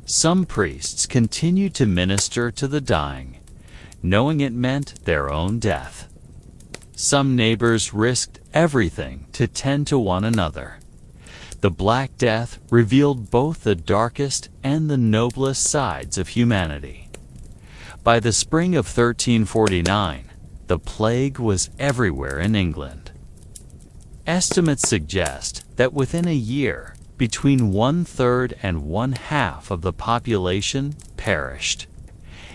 Some priests continued to minister to the dying, knowing it meant their own death. Some neighbors risked everything to tend to one another. The Black Death revealed both the darkest and the noblest sides of humanity. By the spring of 1349, the plague was everywhere in England. Estimates suggest that within a year, Between 1/3 and 1/2 of the population perished.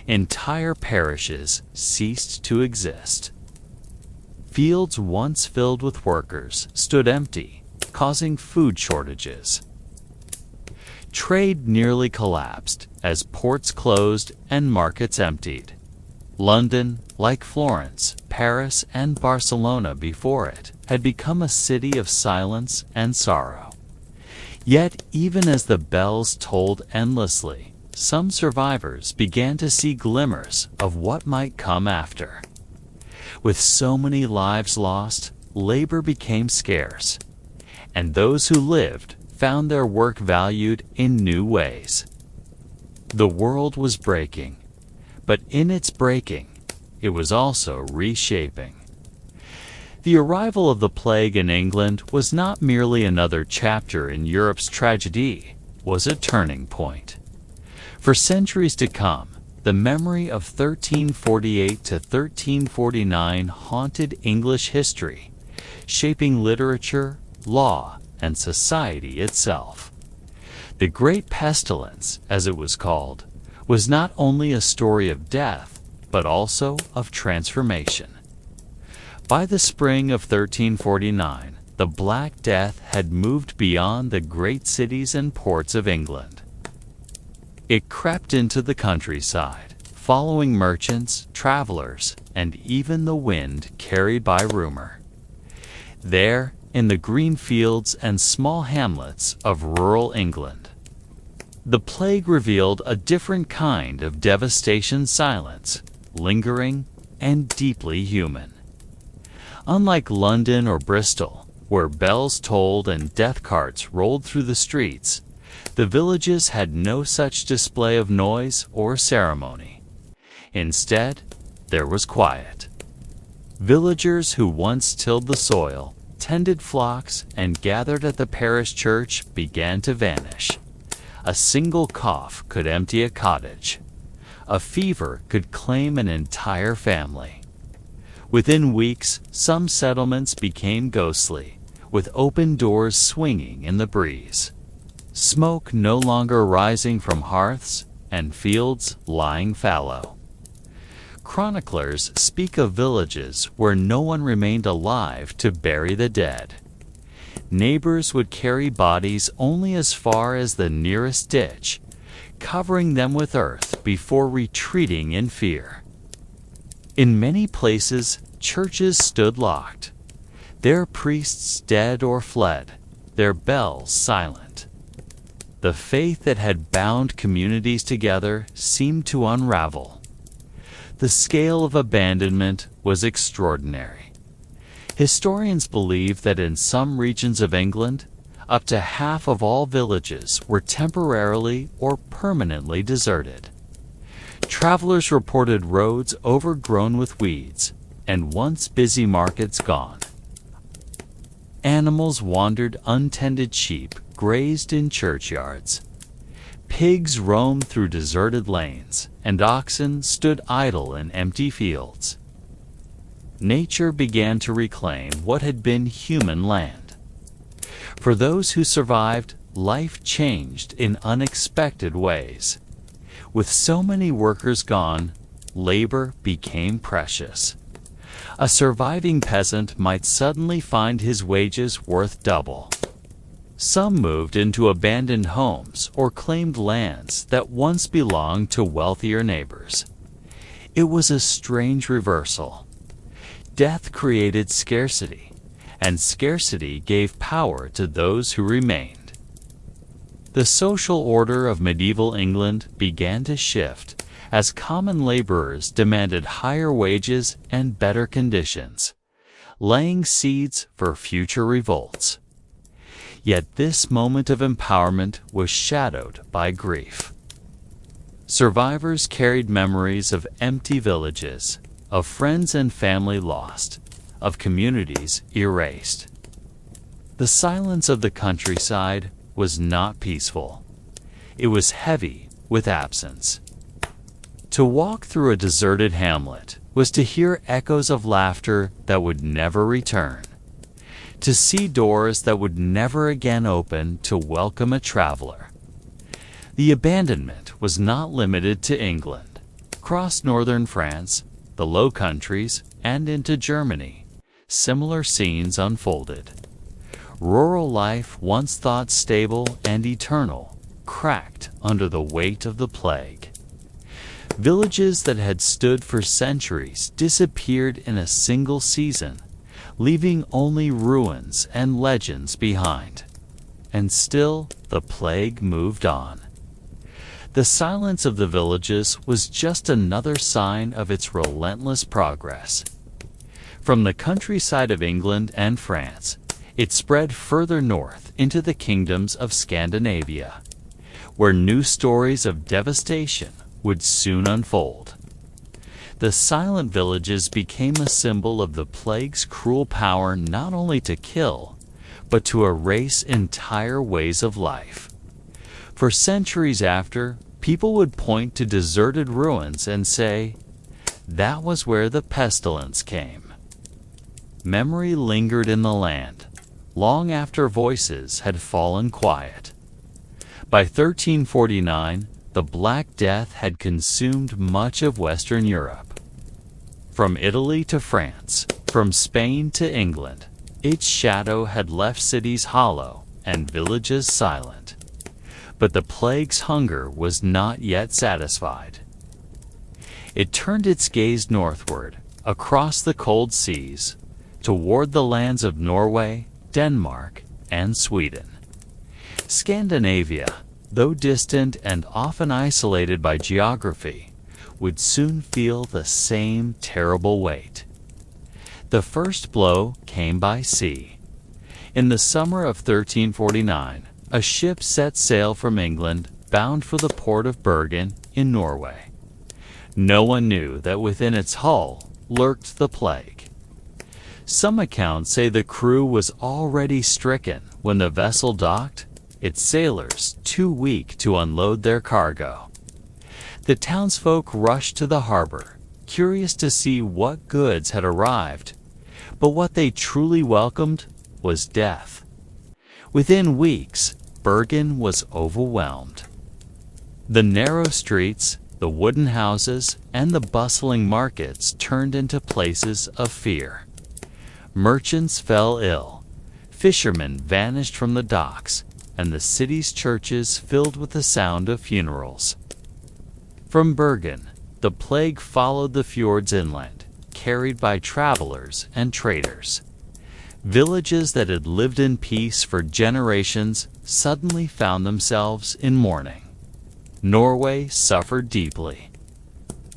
Entire parishes ceased to exist. Fields once filled with workers stood empty, causing food shortages. Trade nearly collapsed as ports closed and markets emptied. London, like Florence, Paris, and Barcelona before it, had become a city of silence and sorrow. Yet, even as the bells tolled endlessly, some survivors began to see glimmers of what might come after. With so many lives lost, labor became scarce, and those who lived found their work valued in new ways. The world was breaking, but in its breaking, it was also reshaping. The arrival of the plague in England was not merely another chapter in Europe's tragedy, it was a turning point. For centuries to come, the memory of 1348 to 1349 haunted English history, shaping literature, law, and society itself. The Great Pestilence, as it was called, was not only a story of death, but also of transformation. By the spring of 1349, the Black Death had moved beyond the great cities and ports of England. It crept into the countryside, following merchants, travelers, and even the wind carried by rumor. There, in the green fields and small hamlets of rural England, the plague revealed a different kind of devastation, silence, lingering, and deeply human. Unlike London or Bristol, where bells tolled and death carts rolled through the streets, the villages had no such display of noise or ceremony. Instead, there was quiet. Villagers who once tilled the soil, tended flocks, and gathered at the parish church began to vanish. A single cough could empty a cottage. A fever could claim an entire family. Within weeks, some settlements became ghostly, with open doors swinging in the breeze. Smoke no longer rising from hearths, and fields lying fallow. Chroniclers speak of villages where no one remained alive to bury the dead. Neighbors would carry bodies only as far as the nearest ditch, covering them with earth before retreating in fear. In many places, churches stood locked, their priests dead or fled, their bells silent. The faith that had bound communities together seemed to unravel. The scale of abandonment was extraordinary. Historians believe that in some regions of England, up to half of all villages were temporarily or permanently deserted. Travelers reported roads overgrown with weeds and once busy markets gone. Animals wandered untended, sheep grazed in churchyards. Pigs roamed through deserted lanes, and oxen stood idle in empty fields. Nature began to reclaim what had been human land. For those who survived, life changed in unexpected ways. With so many workers gone, labor became precious. A surviving peasant might suddenly find his wages worth double. Some moved into abandoned homes or claimed lands that once belonged to wealthier neighbors. It was a strange reversal. Death created scarcity, and scarcity gave power to those who remained. The social order of medieval England began to shift as common laborers demanded higher wages and better conditions, laying seeds for future revolts. Yet this moment of empowerment was shadowed by grief. Survivors carried memories of empty villages, of friends and family lost, of communities erased. The silence of the countryside was not peaceful. It was heavy with absence. To walk through a deserted hamlet was to hear echoes of laughter that would never return. to see doors that would never again open to welcome a traveler. The abandonment was not limited to England. Across northern France, the Low Countries, and into Germany, similar scenes unfolded. Rural life, once thought stable and eternal, cracked under the weight of the plague. Villages that had stood for centuries disappeared in a single season, leaving only ruins and legends behind. And still, the plague moved on. The silence of the villages was just another sign of its relentless progress. From the countryside of England and France, it spread further north into the kingdoms of Scandinavia, where new stories of devastation would soon unfold. The silent villages became a symbol of the plague's cruel power not only to kill, but to erase entire ways of life. For centuries after, people would point to deserted ruins and say, "That was where the pestilence came." Memory lingered in the land, long after voices had fallen quiet. By 1349, the Black Death had consumed much of Western Europe. From Italy to France, from Spain to England, its shadow had left cities hollow and villages silent. But the plague's hunger was not yet satisfied. It turned its gaze northward, across the cold seas, toward the lands of Norway, Denmark, and Sweden. Scandinavia, though distant and often isolated by geography, would soon feel the same terrible weight. The first blow came by sea. In the summer of 1349, a ship set sail from England, bound for the port of Bergen in Norway. No one knew that within its hull lurked the plague. Some accounts say the crew was already stricken when the vessel docked, its sailors too weak to unload their cargo. The townsfolk rushed to the harbor, curious to see what goods had arrived, but what they truly welcomed was death. Within weeks, Bergen was overwhelmed. The narrow streets, the wooden houses, and the bustling markets turned into places of fear. Merchants fell ill, fishermen vanished from the docks, and the city's churches filled with the sound of funerals. From Bergen, the plague followed the fjords inland, carried by travelers and traders. Villages that had lived in peace for generations suddenly found themselves in mourning. Norway suffered deeply.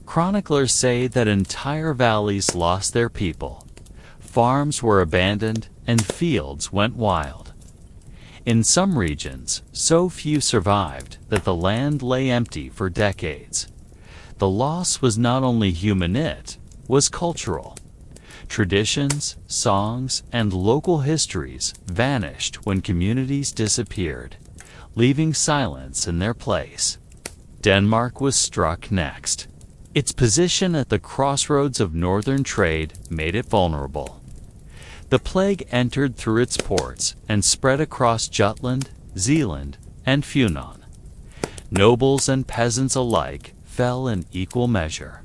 Chroniclers say that entire valleys lost their people. Farms were abandoned and fields went wild. In some regions, so few survived that the land lay empty for decades. The loss was not only human, it was cultural. Traditions, songs, and local histories vanished when communities disappeared, leaving silence in their place. Denmark was struck next. Its position at the crossroads of northern trade made it vulnerable. The plague entered through its ports and spread across Jutland, Zealand, and Funen. Nobles and peasants alike fell in equal measure.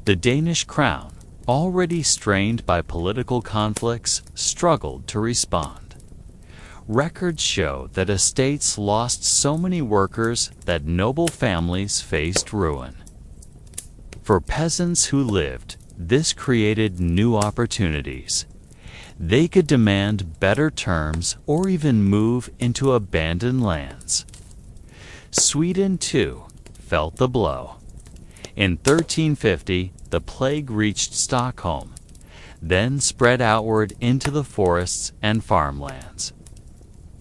The Danish crown, already strained by political conflicts, struggled to respond. Records show that estates lost so many workers that noble families faced ruin. For peasants who lived, this created new opportunities. They could demand better terms or even move into abandoned lands. Sweden, too, felt the blow. In 1350, the plague reached Stockholm, then spread outward into the forests and farmlands.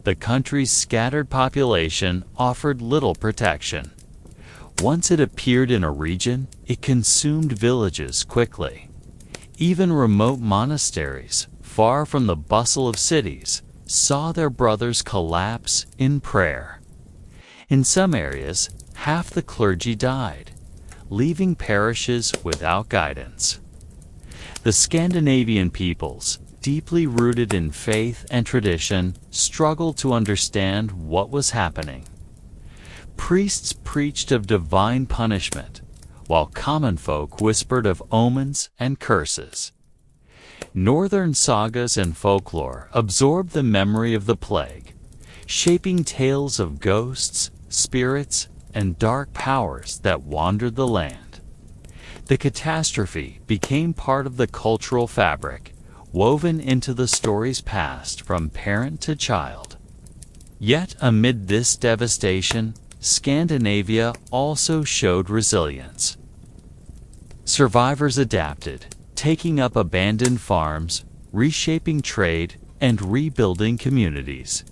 The country's scattered population offered little protection. Once it appeared in a region, it consumed villages quickly. Even remote monasteries, far from the bustle of cities, saw their brothers collapse in prayer. In some areas, half the clergy died, leaving parishes without guidance. The Scandinavian peoples, deeply rooted in faith and tradition, struggled to understand what was happening. Priests preached of divine punishment, while common folk whispered of omens and curses. Northern sagas and folklore absorbed the memory of the plague, shaping tales of ghosts, spirits, and dark powers that wandered the land. The catastrophe became part of the cultural fabric, woven into the stories passed from parent to child. Yet amid this devastation, Scandinavia also showed resilience. Survivors adapted, taking up abandoned farms, reshaping trade, and rebuilding communities.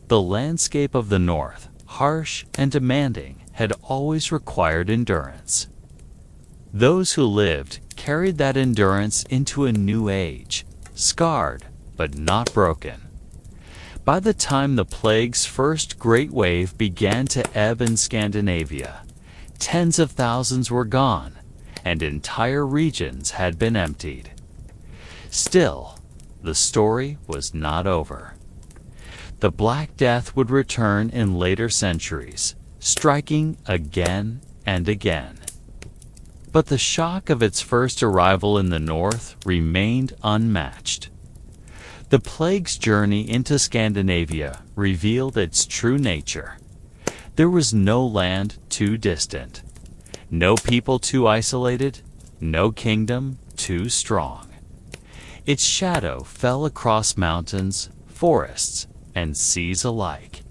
The landscape of the North, harsh and demanding, had always required endurance. Those who lived carried that endurance into a new age, scarred but not broken. By the time the plague's first great wave began to ebb in Scandinavia, tens of thousands were gone, and entire regions had been emptied. Still, the story was not over. The Black Death would return in later centuries, striking again and again. But the shock of its first arrival in the north remained unmatched. The plague's journey into Scandinavia revealed its true nature. There was no land too distant, no people too isolated, no kingdom too strong. Its shadow fell across mountains, forests, and seas alike.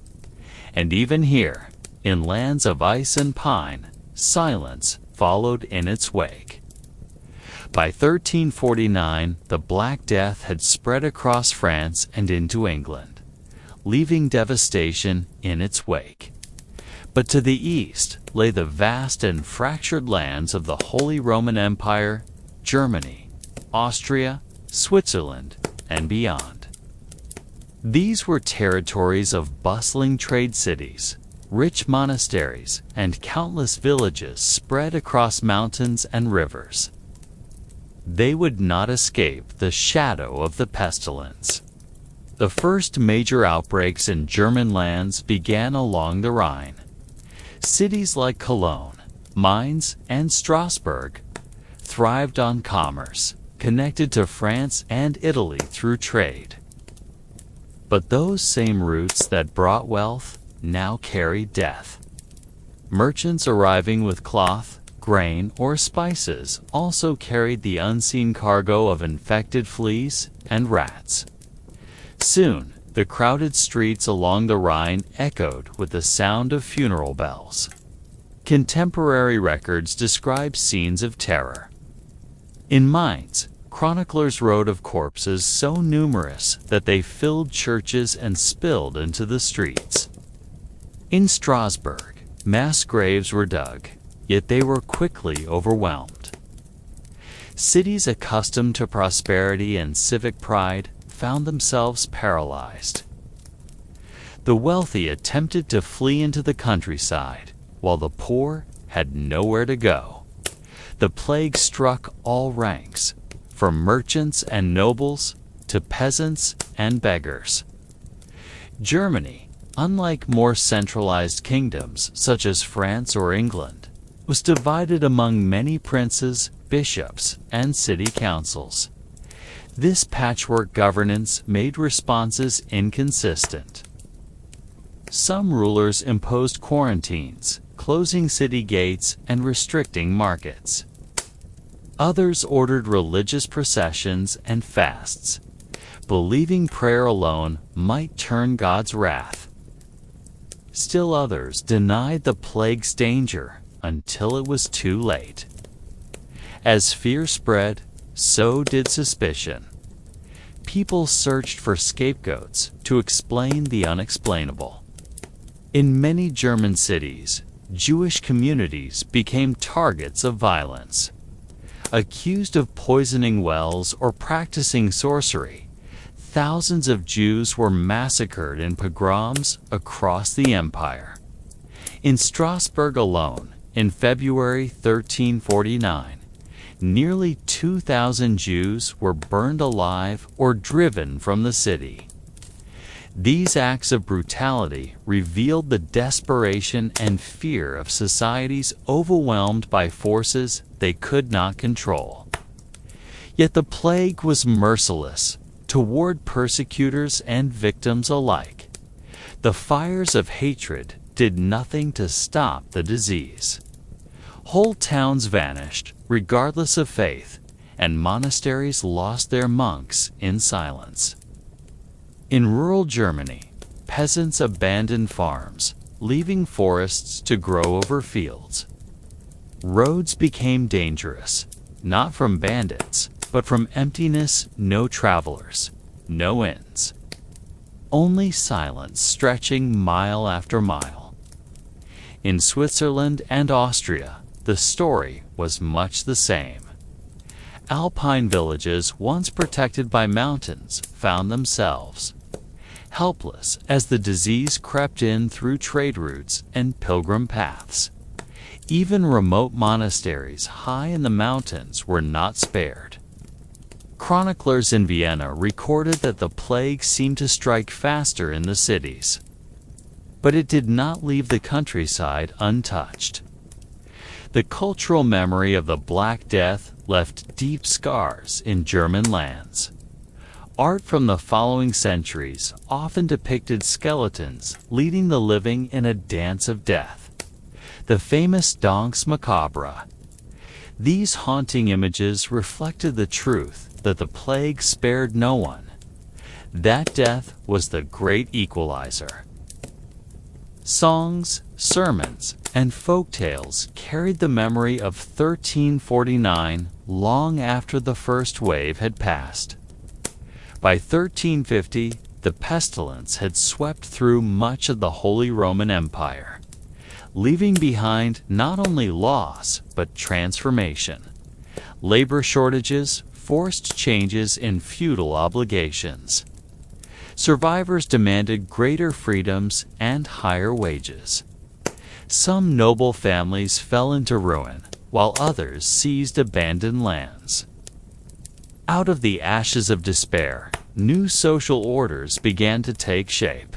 And even here, in lands of ice and pine, silence followed in its wake. By 1349, the Black Death had spread across France and into England, leaving devastation in its wake. But to the east lay the vast and fractured lands of the Holy Roman Empire, Germany, Austria, Switzerland, and beyond. These were territories of bustling trade cities, rich monasteries, and countless villages spread across mountains and rivers. They would not escape the shadow of the pestilence. The first major outbreaks in German lands began along the Rhine. Cities like Cologne, Mainz, and Strasbourg thrived on commerce, connected to France and Italy through trade. But those same routes that brought wealth now carried death. Merchants arriving with cloth, grain, or spices also carried the unseen cargo of infected fleas and rats. Soon, the crowded streets along the Rhine echoed with the sound of funeral bells. Contemporary records describe scenes of terror. In Mainz, chroniclers wrote of corpses so numerous that they filled churches and spilled into the streets. In Strasbourg, mass graves were dug, yet they were quickly overwhelmed. Cities accustomed to prosperity and civic pride found themselves paralyzed. The wealthy attempted to flee into the countryside, while the poor had nowhere to go. The plague struck all ranks, from merchants and nobles to peasants and beggars. Germany, unlike more centralized kingdoms such as France or England, was divided among many princes, bishops, and city councils. This patchwork governance made responses inconsistent. Some rulers imposed quarantines, closing city gates and restricting markets. Others ordered religious processions and fasts, believing prayer alone might turn God's wrath. Still others denied the plague's danger until it was too late. As fear spread, so did suspicion. People searched for scapegoats to explain the unexplainable. In many German cities, Jewish communities became targets of violence. Accused of poisoning wells or practicing sorcery, thousands of Jews were massacred in pogroms across the empire. In Strasbourg alone, in February 1349, Nearly 2,000 Jews were burned alive or driven from the city. These acts of brutality revealed the desperation and fear of societies overwhelmed by forces they could not control. Yet the plague was merciless toward persecutors and victims alike. The fires of hatred did nothing to stop the disease. Whole towns vanished, regardless of faith, and monasteries lost their monks in silence. In rural Germany, peasants abandoned farms, leaving forests to grow over fields. Roads became dangerous, not from bandits, but from emptiness, no travelers, no inns. Only silence stretching mile after mile. In Switzerland and Austria, the story was much the same. Alpine villages once protected by mountains found themselves helpless as the disease crept in through trade routes and pilgrim paths. Even remote monasteries high in the mountains were not spared. Chroniclers in Vienna recorded that the plague seemed to strike faster in the cities, but it did not leave the countryside untouched. The cultural memory of the Black Death left deep scars in German lands. Art from the following centuries often depicted skeletons leading the living in a dance of death, the famous Danse Macabre. These haunting images reflected the truth that the plague spared no one. That death was the great equalizer. Songs, sermons, and folk tales carried the memory of 1349 long after the first wave had passed. By 1350, the pestilence had swept through much of the Holy Roman Empire, leaving behind not only loss but transformation. Labor shortages forced changes in feudal obligations. Survivors demanded greater freedoms and higher wages. Some noble families fell into ruin, while others seized abandoned lands. Out of the ashes of despair, new social orders began to take shape.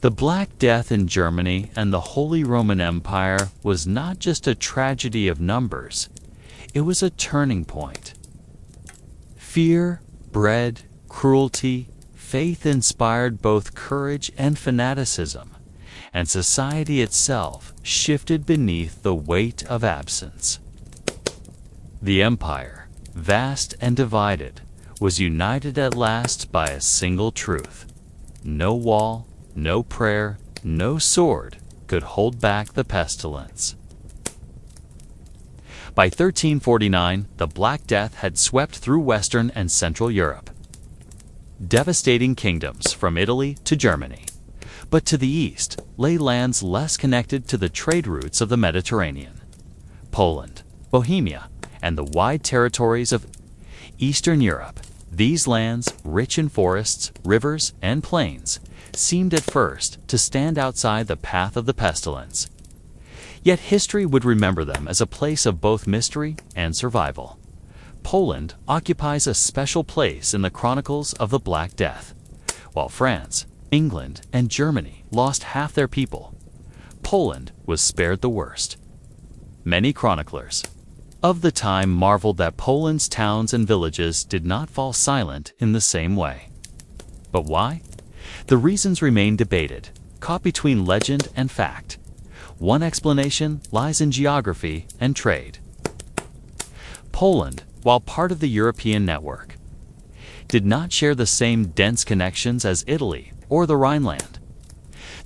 The Black Death in Germany and the Holy Roman Empire was not just a tragedy of numbers, it was a turning point. Fear bred cruelty, faith inspired both courage and fanaticism, and society itself shifted beneath the weight of absence. The empire, vast and divided, was united at last by a single truth. No wall, no prayer, no sword could hold back the pestilence. By 1349, the Black Death had swept through Western and Central Europe, devastating kingdoms from Italy to Germany. But to the east lay lands less connected to the trade routes of the Mediterranean. Poland, Bohemia, and the wide territories of Eastern Europe. These lands, rich in forests, rivers, and plains, seemed at first to stand outside the path of the pestilence. Yet history would remember them as a place of both mystery and survival. Poland occupies a special place in the chronicles of the Black Death. While France, England, and Germany lost half their people, Poland was spared the worst. Many chroniclers of the time marveled that Poland's towns and villages did not fall silent in the same way. But why? The reasons remain debated, caught between legend and fact. One explanation lies in geography and trade. Poland, while part of the European network, did not share the same dense connections as Italy or the Rhineland.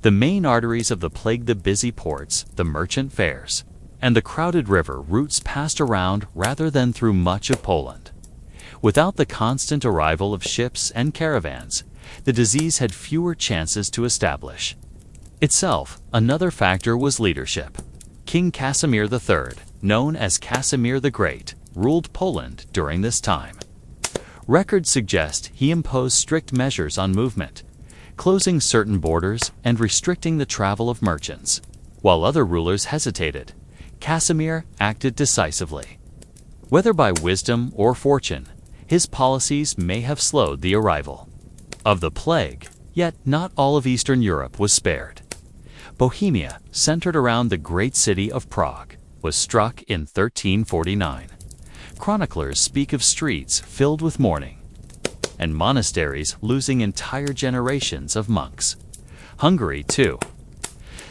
The main arteries of the plague, the busy ports, the merchant fairs, and the crowded river routes passed around rather than through much of Poland. Without the constant arrival of ships and caravans, the disease had fewer chances to establish itself. Another factor was leadership. King Casimir III, known as Casimir the Great, ruled Poland during this time. Records suggest he imposed strict measures on movement, closing certain borders and restricting the travel of merchants. While other rulers hesitated, Casimir acted decisively. Whether by wisdom or fortune, his policies may have slowed the arrival of the plague, yet not all of Eastern Europe was spared. Bohemia, centered around the great city of Prague, was struck in 1349. Chroniclers speak of streets filled with mourning, and monasteries losing entire generations of monks. Hungary, too,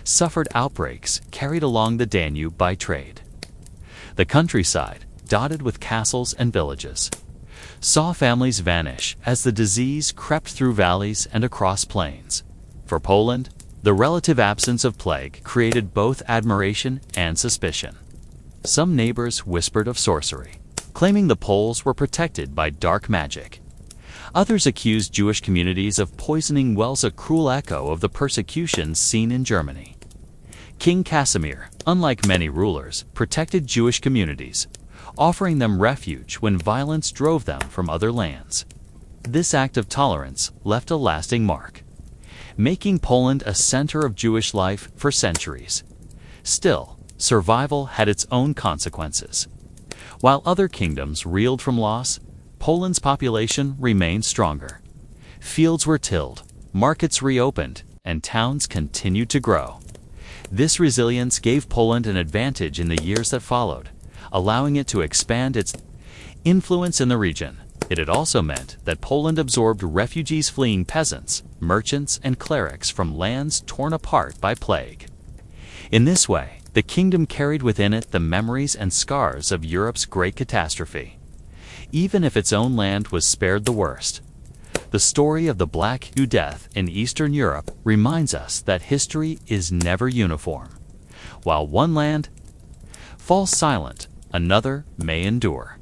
suffered outbreaks carried along the Danube by trade. The countryside, dotted with castles and villages, saw families vanish as the disease crept through valleys and across plains. For Poland, the relative absence of plague created both admiration and suspicion. Some neighbors whispered of sorcery, claiming the Poles were protected by dark magic. Others accused Jewish communities of poisoning wells, a cruel echo of the persecutions seen in Germany. King Casimir, unlike many rulers, protected Jewish communities, offering them refuge when violence drove them from other lands. This act of tolerance left a lasting mark, making Poland a center of Jewish life for centuries. Still, survival had its own consequences. While other kingdoms reeled from loss, Poland's population remained stronger. Fields were tilled, markets reopened, and towns continued to grow. This resilience gave Poland an advantage in the years that followed, allowing it to expand its influence in the region. It had also meant that Poland absorbed refugees fleeing peasants, merchants, and clerics from lands torn apart by plague. In this way, the kingdom carried within it the memories and scars of Europe's great catastrophe. Even if its own land was spared the worst, the story of the Black Death in Eastern Europe reminds us that history is never uniform. While one land falls silent, another may endure.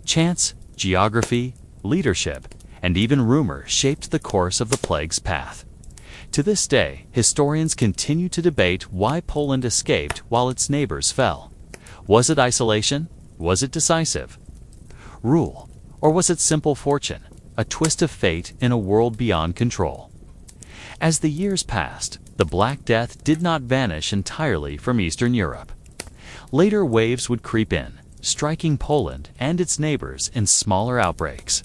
Chance, geography, leadership, and even rumor shaped the course of the plague's path. To this day, historians continue to debate why Poland escaped while its neighbors fell. Was it isolation? Was it decisive rule? Or was it simple fortune, a twist of fate in a world beyond control? As the years passed, the Black Death did not vanish entirely from Eastern Europe. Later waves would creep in, striking Poland and its neighbors in smaller outbreaks.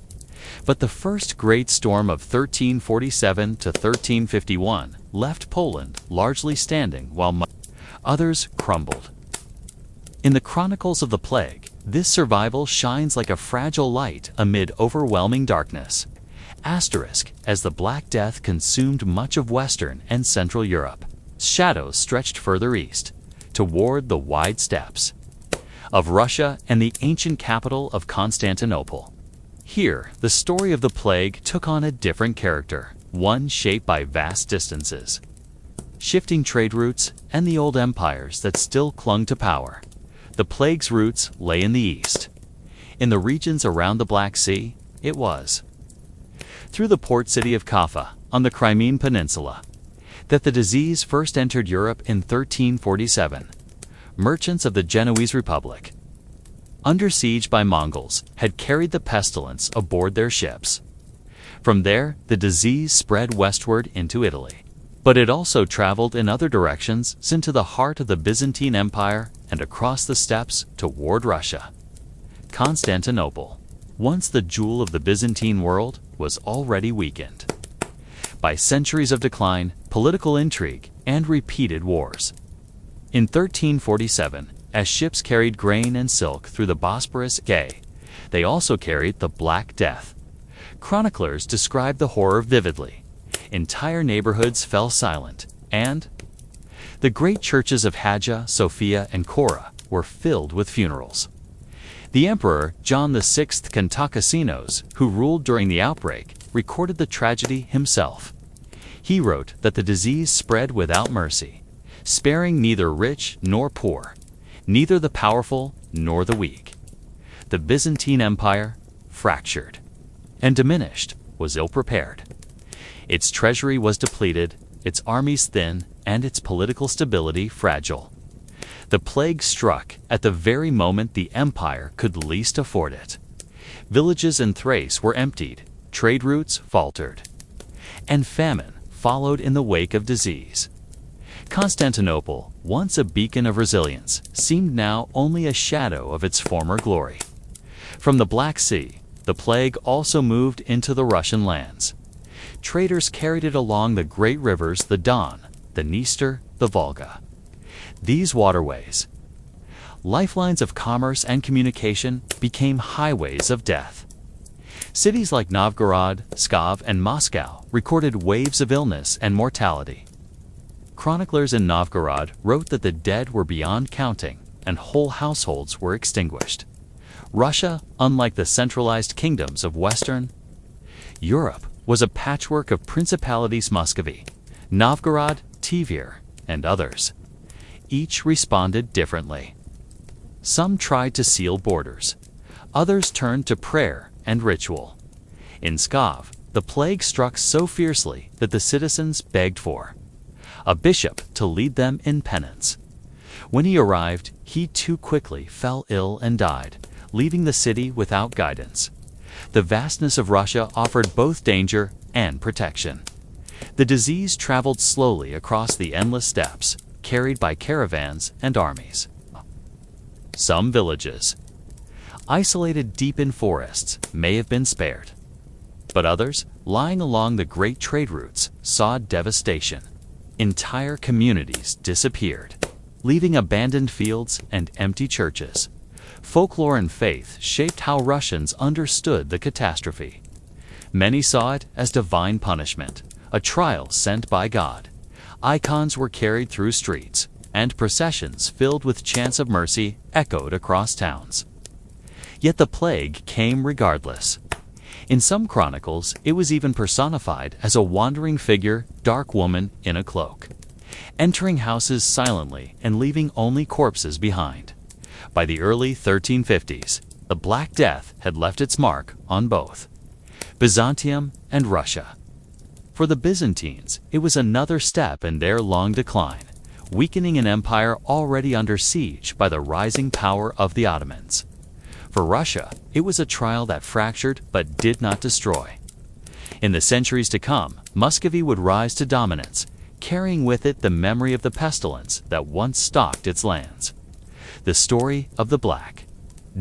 But the first great storm of 1347 to 1351 left Poland largely standing while others crumbled. In the chronicles of the plague, this survival shines like a fragile light amid overwhelming darkness. Asterisk, as the Black Death consumed much of Western and Central Europe, shadows stretched further east, toward the wide steppes of Russia and the ancient capital of Constantinople. Here, the story of the plague took on a different character, one shaped by vast distances, shifting trade routes, and the old empires that still clung to power. The plague's roots lay in the east. In the regions around the Black Sea, it was through the port city of Kaffa, on the Crimean Peninsula, that the disease first entered Europe in 1347. Merchants of the Genoese Republic, under siege by Mongols, had carried the pestilence aboard their ships. From there, the disease spread westward into Italy. But it also traveled in other directions into the heart of the Byzantine Empire and across the steppes toward Russia. Constantinople, once the jewel of the Byzantine world, was already weakened by centuries of decline, political intrigue, and repeated wars. In 1347, as ships carried grain and silk through the Bosporus Gay, they also carried the Black Death. Chroniclers describe the horror vividly. Entire neighborhoods fell silent, and the great churches of Hagia, Sophia, and Cora were filled with funerals. The Emperor John VI Cantacasinos, who ruled during the outbreak, recorded the tragedy himself. He wrote that the disease spread without mercy, sparing neither rich nor poor, neither the powerful nor the weak. The Byzantine Empire, fractured and diminished, was ill-prepared. Its treasury was depleted, its armies thin, and its political stability fragile. The plague struck at the very moment the empire could least afford it. Villages in Thrace were emptied, trade routes faltered, and famine followed in the wake of disease. Constantinople, once a beacon of resilience, seemed now only a shadow of its former glory. From the Black Sea, the plague also moved into the Russian lands. Traders carried it along the great rivers, the Don, the Dniester, the Volga. These waterways, lifelines of commerce and communication, became highways of death. Cities like Novgorod, Pskov, and Moscow recorded waves of illness and mortality. Chroniclers in Novgorod wrote that the dead were beyond counting and whole households were extinguished. Russia, unlike the centralized kingdoms of Western Europe, was a patchwork of principalities: Muscovy, Novgorod, Tver, and others. Each responded differently. Some tried to seal borders. Others turned to prayer and ritual. In Pskov, the plague struck so fiercely that the citizens begged for a bishop to lead them in penance. When he arrived, he too quickly fell ill and died, leaving the city without guidance. The vastness of Russia offered both danger and protection. The disease traveled slowly across the endless steppes, carried by caravans and armies. Some villages, isolated deep in forests, may have been spared. But others, lying along the great trade routes, saw devastation. Entire communities disappeared, leaving abandoned fields and empty churches. Folklore and faith shaped how Russians understood the catastrophe. Many saw it as divine punishment, a trial sent by God. Icons were carried through streets, and processions filled with chants of mercy echoed across towns. Yet the plague came regardless. In some chronicles, it was even personified as a wandering figure, dark woman in a cloak, entering houses silently and leaving only corpses behind. By the early 1350s, the Black Death had left its mark on both Byzantium and Russia. For the Byzantines, it was another step in their long decline, weakening an empire already under siege by the rising power of the Ottomans. For Russia, it was a trial that fractured but did not destroy. In the centuries to come, Muscovy would rise to dominance, carrying with it the memory of the pestilence that once stalked its lands. The story of the Black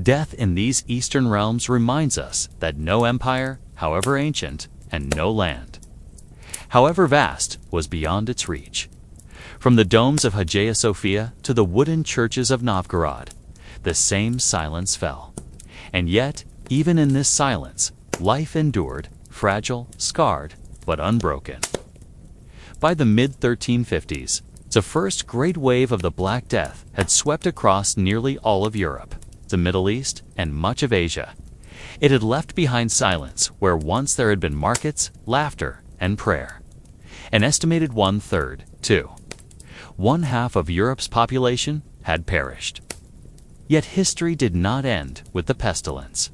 Death in these eastern realms reminds us that no empire, however ancient, and no land, however vast, was beyond its reach. From the domes of Hagia Sophia to the wooden churches of Novgorod, the same silence fell. And yet, even in this silence, life endured, fragile, scarred, but unbroken. By the mid-1350s, the first great wave of the Black Death had swept across nearly all of Europe, the Middle East, and much of Asia. It had left behind silence where once there had been markets, laughter, and prayer. An estimated one-third, too, one-half of Europe's population had perished. Yet history did not end with the pestilence.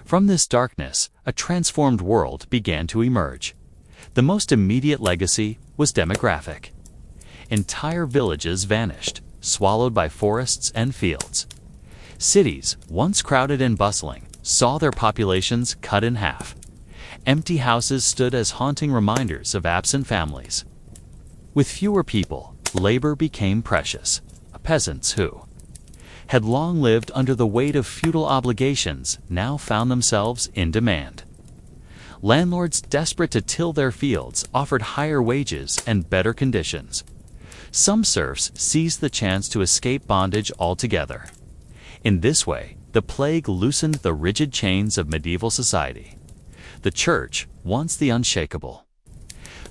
From this darkness, a transformed world began to emerge. The most immediate legacy was demographic. Entire villages vanished, swallowed by forests and fields. Cities, once crowded and bustling, saw their populations cut in half. Empty houses stood as haunting reminders of absent families. With fewer people, labor became precious. Peasants who had long lived under the weight of feudal obligations now found themselves in demand. Landlords desperate to till their fields offered higher wages and better conditions. Some serfs seized the chance to escape bondage altogether. In this way, the plague loosened the rigid chains of medieval society. The church, once the unshakable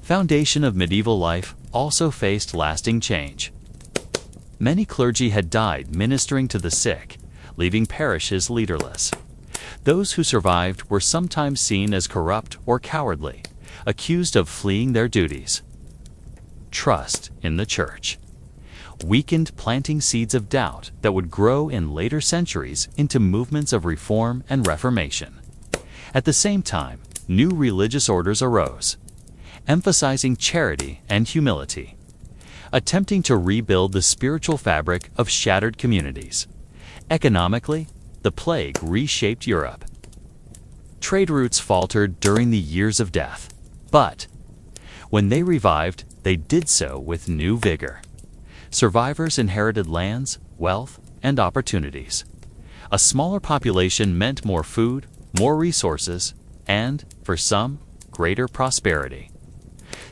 foundation of medieval life, also faced lasting change. Many clergy had died ministering to the sick, leaving parishes leaderless. Those who survived were sometimes seen as corrupt or cowardly, accused of fleeing their duties. Trust in the church weakened, planting seeds of doubt that would grow in later centuries into movements of reform and reformation. At the same time, new religious orders arose, emphasizing charity and humility, attempting to rebuild the spiritual fabric of shattered communities. Economically, the plague reshaped Europe. Trade routes faltered during the years of death, but when they revived, they did so with new vigor. Survivors inherited lands, wealth, and opportunities. A smaller population meant more food, more resources, and, for some, greater prosperity.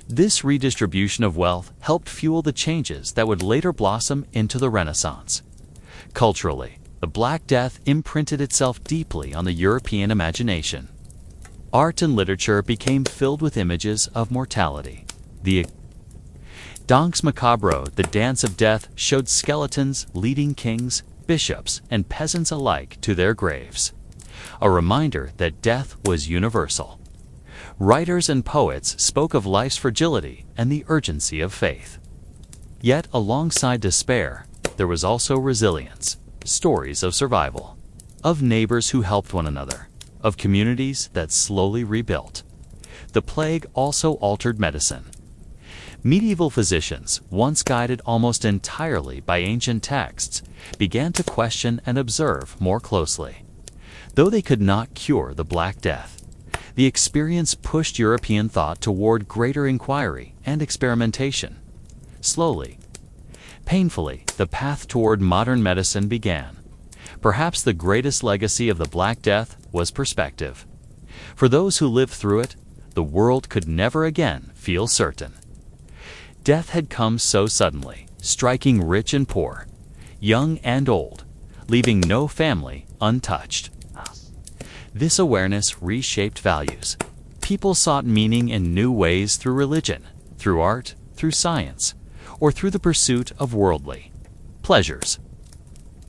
This redistribution of wealth helped fuel the changes that would later blossom into the Renaissance. Culturally, the Black Death imprinted itself deeply on the European imagination. Art and literature became filled with images of mortality. The Danse Macabre, the Dance of Death, showed skeletons leading kings, bishops, and peasants alike to their graves. A reminder that death was universal. Writers and poets spoke of life's fragility and the urgency of faith. Yet, alongside despair, there was also resilience, stories of survival, of neighbors who helped one another, of communities that slowly rebuilt. The plague also altered medicine. Medieval physicians, once guided almost entirely by ancient texts, began to question and observe more closely. Though they could not cure the Black Death, the experience pushed European thought toward greater inquiry and experimentation. Slowly, painfully, the path toward modern medicine began. Perhaps the greatest legacy of the Black Death was perspective. For those who lived through it, the world could never again feel certain. Death had come so suddenly, striking rich and poor, young and old, leaving no family untouched. This awareness reshaped values. People sought meaning in new ways through religion, through art, through science, or through the pursuit of worldly pleasures.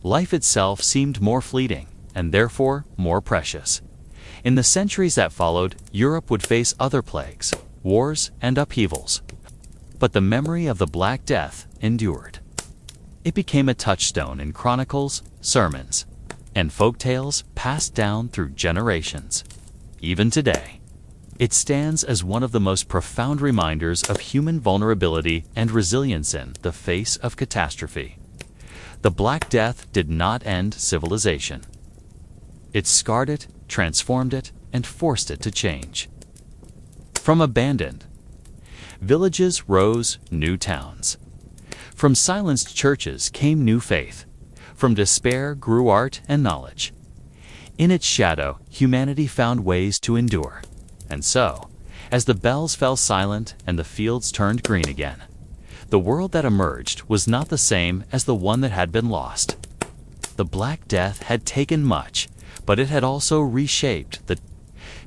Life itself seemed more fleeting, and therefore more precious. In the centuries that followed, Europe would face other plagues, wars, and upheavals. But the memory of the Black Death endured. It became a touchstone in chronicles, sermons, and folk tales passed down through generations. Even today, it stands as one of the most profound reminders of human vulnerability and resilience in the face of catastrophe. The Black Death did not end civilization. It scarred it, transformed it, and forced it to change. From abandoned villages rose new towns. From silenced churches came new faith. From despair grew art and knowledge. In its shadow, humanity found ways to endure. And so, as the bells fell silent and the fields turned green again, the world that emerged was not the same as the one that had been lost. The Black Death had taken much, but it had also reshaped the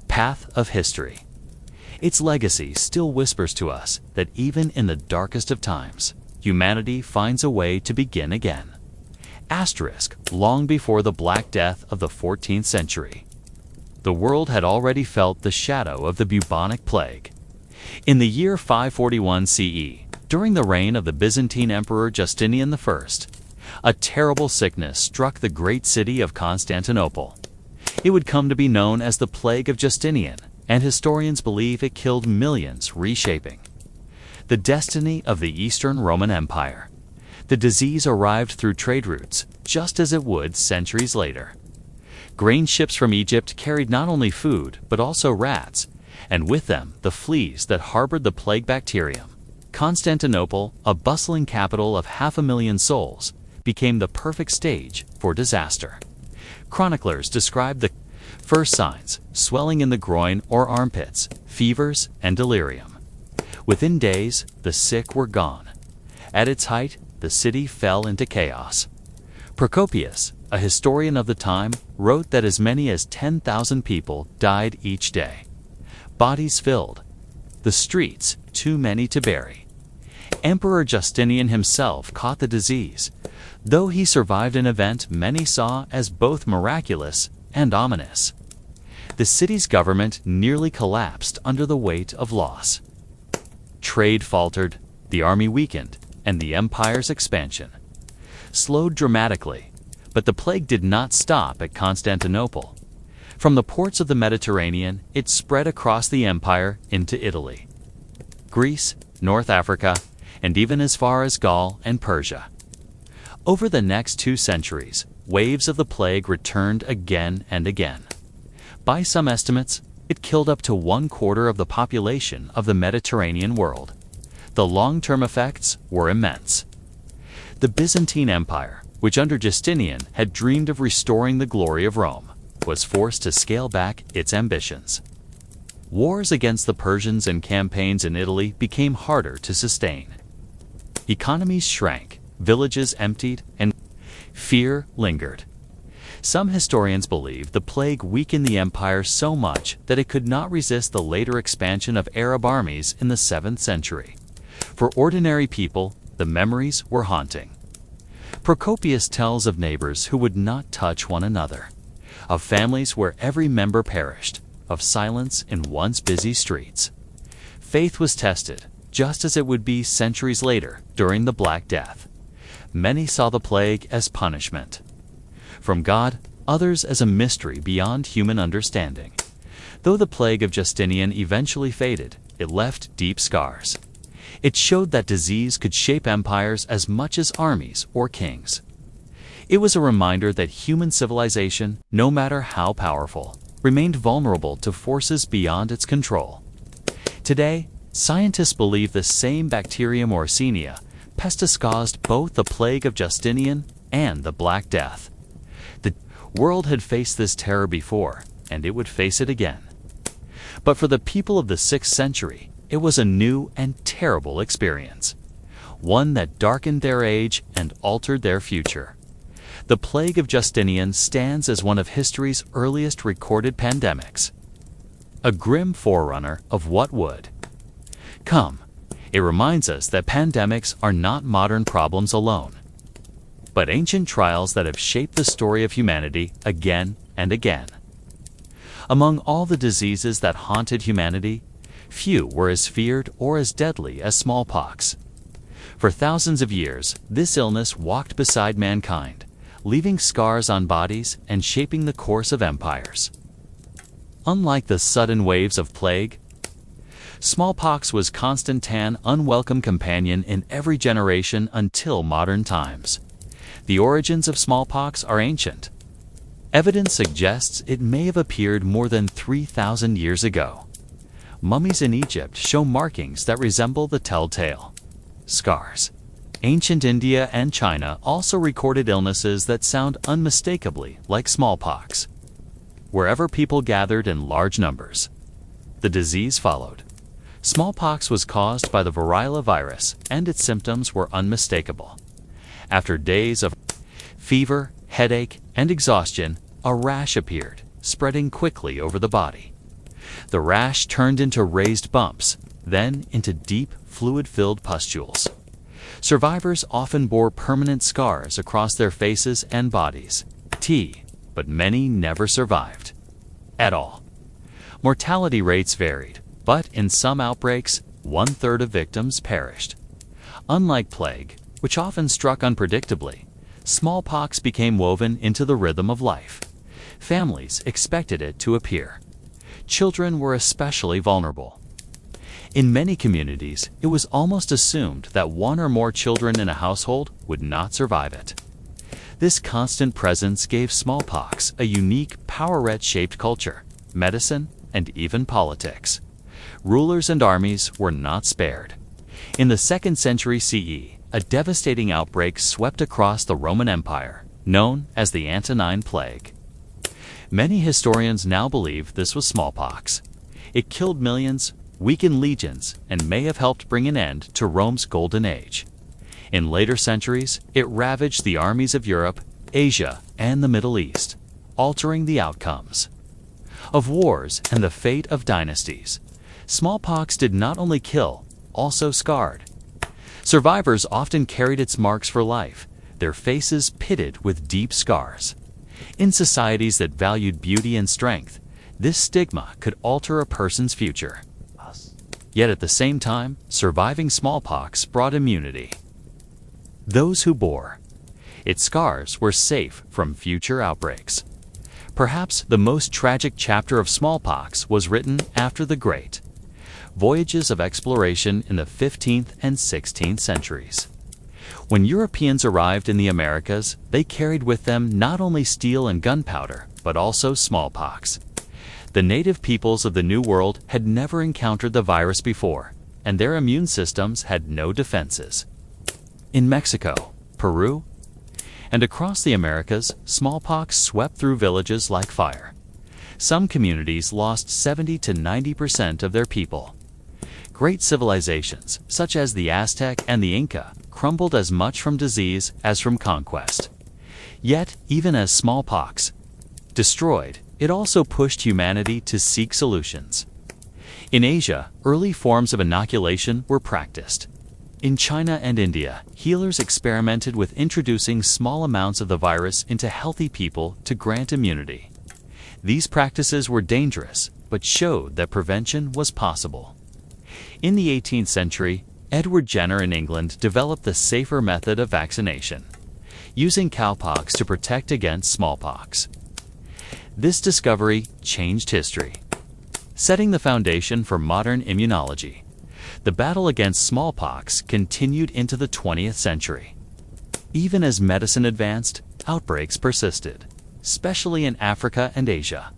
path of history. Its legacy still whispers to us that even in the darkest of times, humanity finds a way to begin again. Asterisk, long before the Black Death of the 14th century, the world had already felt the shadow of the bubonic plague. In the year 541 CE, during the reign of the Byzantine Emperor Justinian I, a terrible sickness struck the great city of Constantinople. It would come to be known as the Plague of Justinian, and historians believe it killed millions, reshaping the destiny of the Eastern Roman Empire. The disease arrived through trade routes, just as it would centuries later. Grain ships from Egypt carried not only food, but also rats, and with them the fleas that harbored the plague bacterium. Constantinople, a bustling capital of 500,000 souls, became the perfect stage for disaster. Chroniclers describe the first signs: swelling in the groin or armpits, fevers, and delirium. Within days, the sick were gone. At its height, the city fell into chaos. Procopius, a historian of the time, wrote that as many as 10,000 people died each day. Bodies filled the streets, too many to bury. Emperor Justinian himself caught the disease, though he survived an event many saw as both miraculous and ominous. The city's government nearly collapsed under the weight of loss. Trade faltered, the army weakened, and the empire's expansion slowed dramatically. But the plague did not stop at Constantinople. From the ports of the Mediterranean, it spread across the empire into Italy, Greece, North Africa, and even as far as Gaul and Persia. Over the next 2 centuries, waves of the plague returned again and again. By some estimates, it killed up to 1/4 of the population of the Mediterranean world. The long-term effects were immense. The Byzantine Empire, which under Justinian had dreamed of restoring the glory of Rome, was forced to scale back its ambitions. Wars against the Persians and campaigns in Italy became harder to sustain. Economies shrank, villages emptied, and fear lingered. Some historians believe the plague weakened the empire so much that it could not resist the later expansion of Arab armies in the 7th century. For ordinary people, the memories were haunting. Procopius tells of neighbors who would not touch one another, of families where every member perished, of silence in once busy streets. Faith was tested, just as it would be centuries later during the Black Death. Many saw the plague as punishment from God, others as a mystery beyond human understanding. Though the plague of Justinian eventually faded, it left deep scars. It showed that disease could shape empires as much as armies or kings. It was a reminder that human civilization, no matter how powerful, remained vulnerable to forces beyond its control. Today, scientists believe the same bacterium Yersinia pestis caused both the plague of Justinian and the Black Death. The world had faced this terror before, and it would face it again. But for the people of the 6th century, it was a new and terrible experience, one that darkened their age and altered their future. The plague of Justinian stands as one of history's earliest recorded pandemics, a grim forerunner of what would come. It reminds us that pandemics are not modern problems alone, but ancient trials that have shaped the story of humanity again and again. Among all the diseases that haunted humanity, few were as feared or as deadly as smallpox. For thousands of years, this illness walked beside mankind, leaving scars on bodies and shaping the course of empires. Unlike the sudden waves of plague, smallpox was constant unwelcome companion in every generation until modern times. The origins of smallpox are ancient. Evidence suggests it may have appeared more than 3,000 years ago. Mummies in Egypt show markings that resemble the telltale scars. Ancient India and China also recorded illnesses that sound unmistakably like smallpox. Wherever people gathered in large numbers, the disease followed. Smallpox was caused by the variola virus, and its symptoms were unmistakable. After days of fever, headache, and exhaustion, a rash appeared, spreading quickly over the body. The rash turned into raised bumps, then into deep, fluid-filled pustules. Survivors often bore permanent scars across their faces and bodies, but many never survived at all. Mortality rates varied, but in some outbreaks, 1/3 of victims perished. Unlike plague, which often struck unpredictably, smallpox became woven into the rhythm of life. Families expected it to appear. Children were especially vulnerable. In many communities, it was almost assumed that one or more children in a household would not survive it. This constant presence gave smallpox a unique power-shaped culture, medicine, and even politics. Rulers and armies were not spared. In the 2nd century CE, a devastating outbreak swept across the Roman Empire, known as the Antonine Plague. Many historians now believe this was smallpox. It killed millions, weakened legions, and may have helped bring an end to Rome's Golden Age. In later centuries, it ravaged the armies of Europe, Asia, and the Middle East, altering the outcomes of wars and the fate of dynasties. Smallpox did not only kill, also scarred. Survivors often carried its marks for life, their faces pitted with deep scars. In societies that valued beauty and strength, this stigma could alter a person's future. Yet at the same time, surviving smallpox brought immunity. Those who bore its scars were safe from future outbreaks. Perhaps the most tragic chapter of smallpox was written after the great voyages of exploration in the 15th and 16th centuries. When Europeans arrived in the Americas, they carried with them not only steel and gunpowder, but also smallpox. The native peoples of the New World had never encountered the virus before, and their immune systems had no defenses. In Mexico, Peru, And across the Americas, smallpox swept through villages like fire. Some communities lost 70 to 90% of their people. Great civilizations, such as the Aztec and the Inca, crumbled as much from disease as from conquest. Yet, even as smallpox destroyed, it also pushed humanity to seek solutions. In Asia, early forms of inoculation were practiced. In China and India, healers experimented with introducing small amounts of the virus into healthy people to grant immunity. These practices were dangerous, but showed that prevention was possible. In the 18th century, Edward Jenner in England developed the safer method of vaccination, using cowpox to protect against smallpox. This discovery changed history, setting the foundation for modern immunology. The battle against smallpox continued into the 20th century. Even as medicine advanced, outbreaks persisted, especially in Africa and Asia.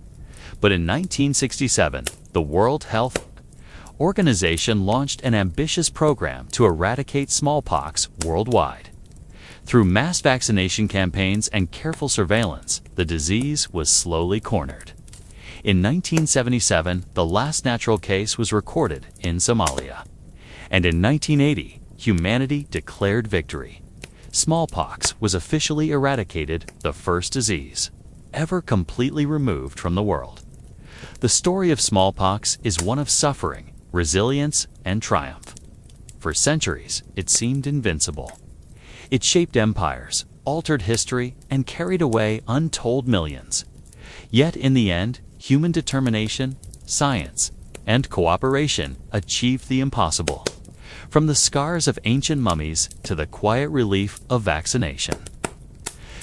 But in 1967, the World Health Organization launched an ambitious program to eradicate smallpox worldwide. Through mass vaccination campaigns and careful surveillance, the disease was slowly cornered. In 1977, the last natural case was recorded in Somalia. And in 1980, humanity declared victory. Smallpox was officially eradicated, the first disease ever completely removed from the world. The story of smallpox is one of suffering, resilience, and triumph. For centuries, it seemed invincible. It shaped empires, altered history, and carried away untold millions. Yet in the end, human determination, science, and cooperation achieved the impossible. From the scars of ancient mummies to the quiet relief of vaccination.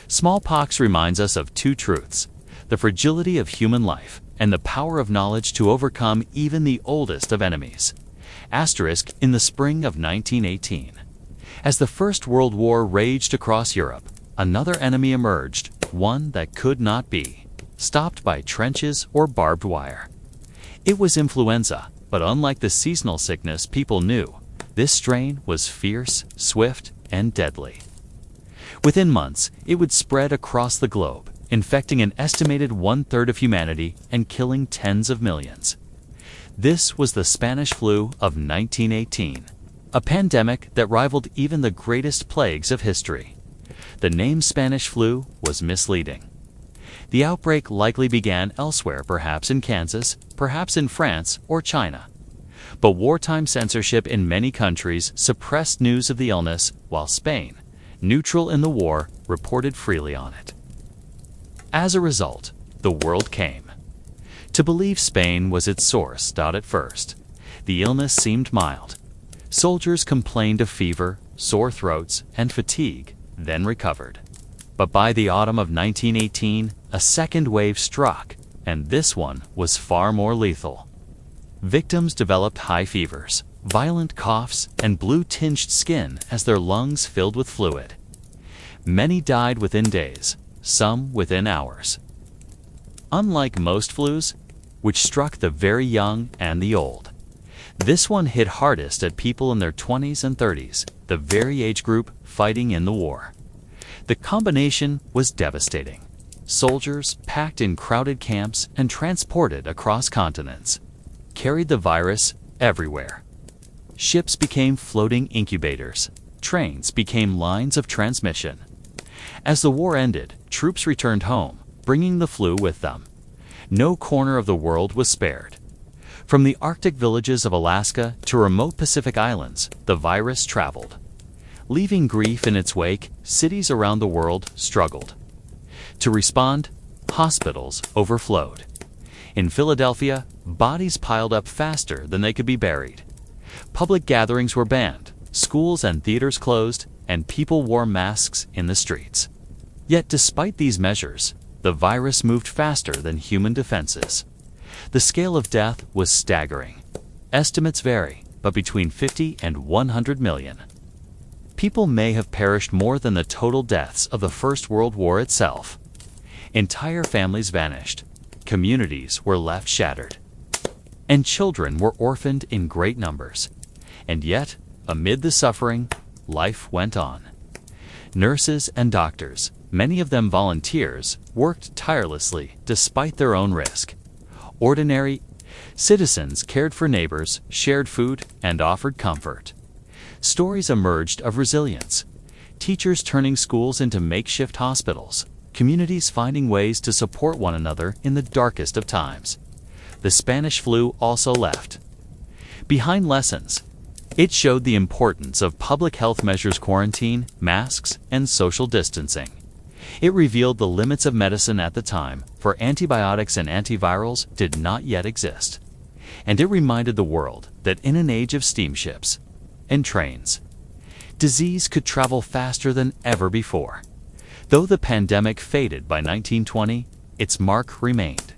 Smallpox reminds us of two truths: the fragility of human life and the power of knowledge to overcome even the oldest of enemies. Asterisk, in the spring of 1918. As the First World War raged across Europe, another enemy emerged, one that could not be stopped by trenches or barbed wire. It was influenza, but unlike the seasonal sickness people knew, this strain was fierce, swift, and deadly. Within months, it would spread across the globe, infecting an estimated 1/3 of humanity and killing tens of millions. This was the Spanish flu of 1918, a pandemic that rivaled even the greatest plagues of history. The name Spanish flu was misleading. The outbreak likely began elsewhere, perhaps in Kansas, perhaps in France or China. But wartime censorship in many countries suppressed news of the illness, while Spain, neutral in the war, reported freely on it. As a result, the world came to believe Spain was its source. At first, the illness seemed mild. Soldiers complained of fever, sore throats, and fatigue, then recovered. But by the autumn of 1918, a second wave struck, and this one was far more lethal. Victims developed high fevers, violent coughs, and blue-tinged skin as their lungs filled with fluid. Many died within days, some within hours. Unlike most flus, which struck the very young and the old, this one hit hardest at people in their 20s and 30s, the very age group fighting in the war. The combination was devastating. Soldiers, packed in crowded camps and transported across continents, carried the virus everywhere. Ships became floating incubators. Trains became lines of transmission. As the war ended, troops returned home, bringing the flu with them. No corner of the world was spared. From the Arctic villages of Alaska to remote Pacific islands, the virus traveled. Leaving grief in its wake, cities around the world struggled. To respond, hospitals overflowed. In Philadelphia, bodies piled up faster than they could be buried. Public gatherings were banned, schools and theaters closed, and people wore masks in the streets. Yet despite these measures, the virus moved faster than human defenses. The scale of death was staggering. Estimates vary, but between 50 and 100 million. People may have perished more than the total deaths of the First World War itself. Entire families vanished. Communities were left shattered. And children were orphaned in great numbers. And yet, amid the suffering, life went on. Nurses and doctors, many of them volunteers, worked tirelessly despite their own risk. Ordinary citizens cared for neighbors, shared food, and offered comfort. Stories emerged of resilience. Teachers turning schools into makeshift hospitals, communities finding ways to support one another in the darkest of times. The Spanish flu also left behind lessons. It showed the importance of public health measures: quarantine, masks, and social distancing. It revealed the limits of medicine at the time, for antibiotics and antivirals did not yet exist. And it reminded the world that in an age of steamships and trains, disease could travel faster than ever before. Though the pandemic faded by 1920, its mark remained.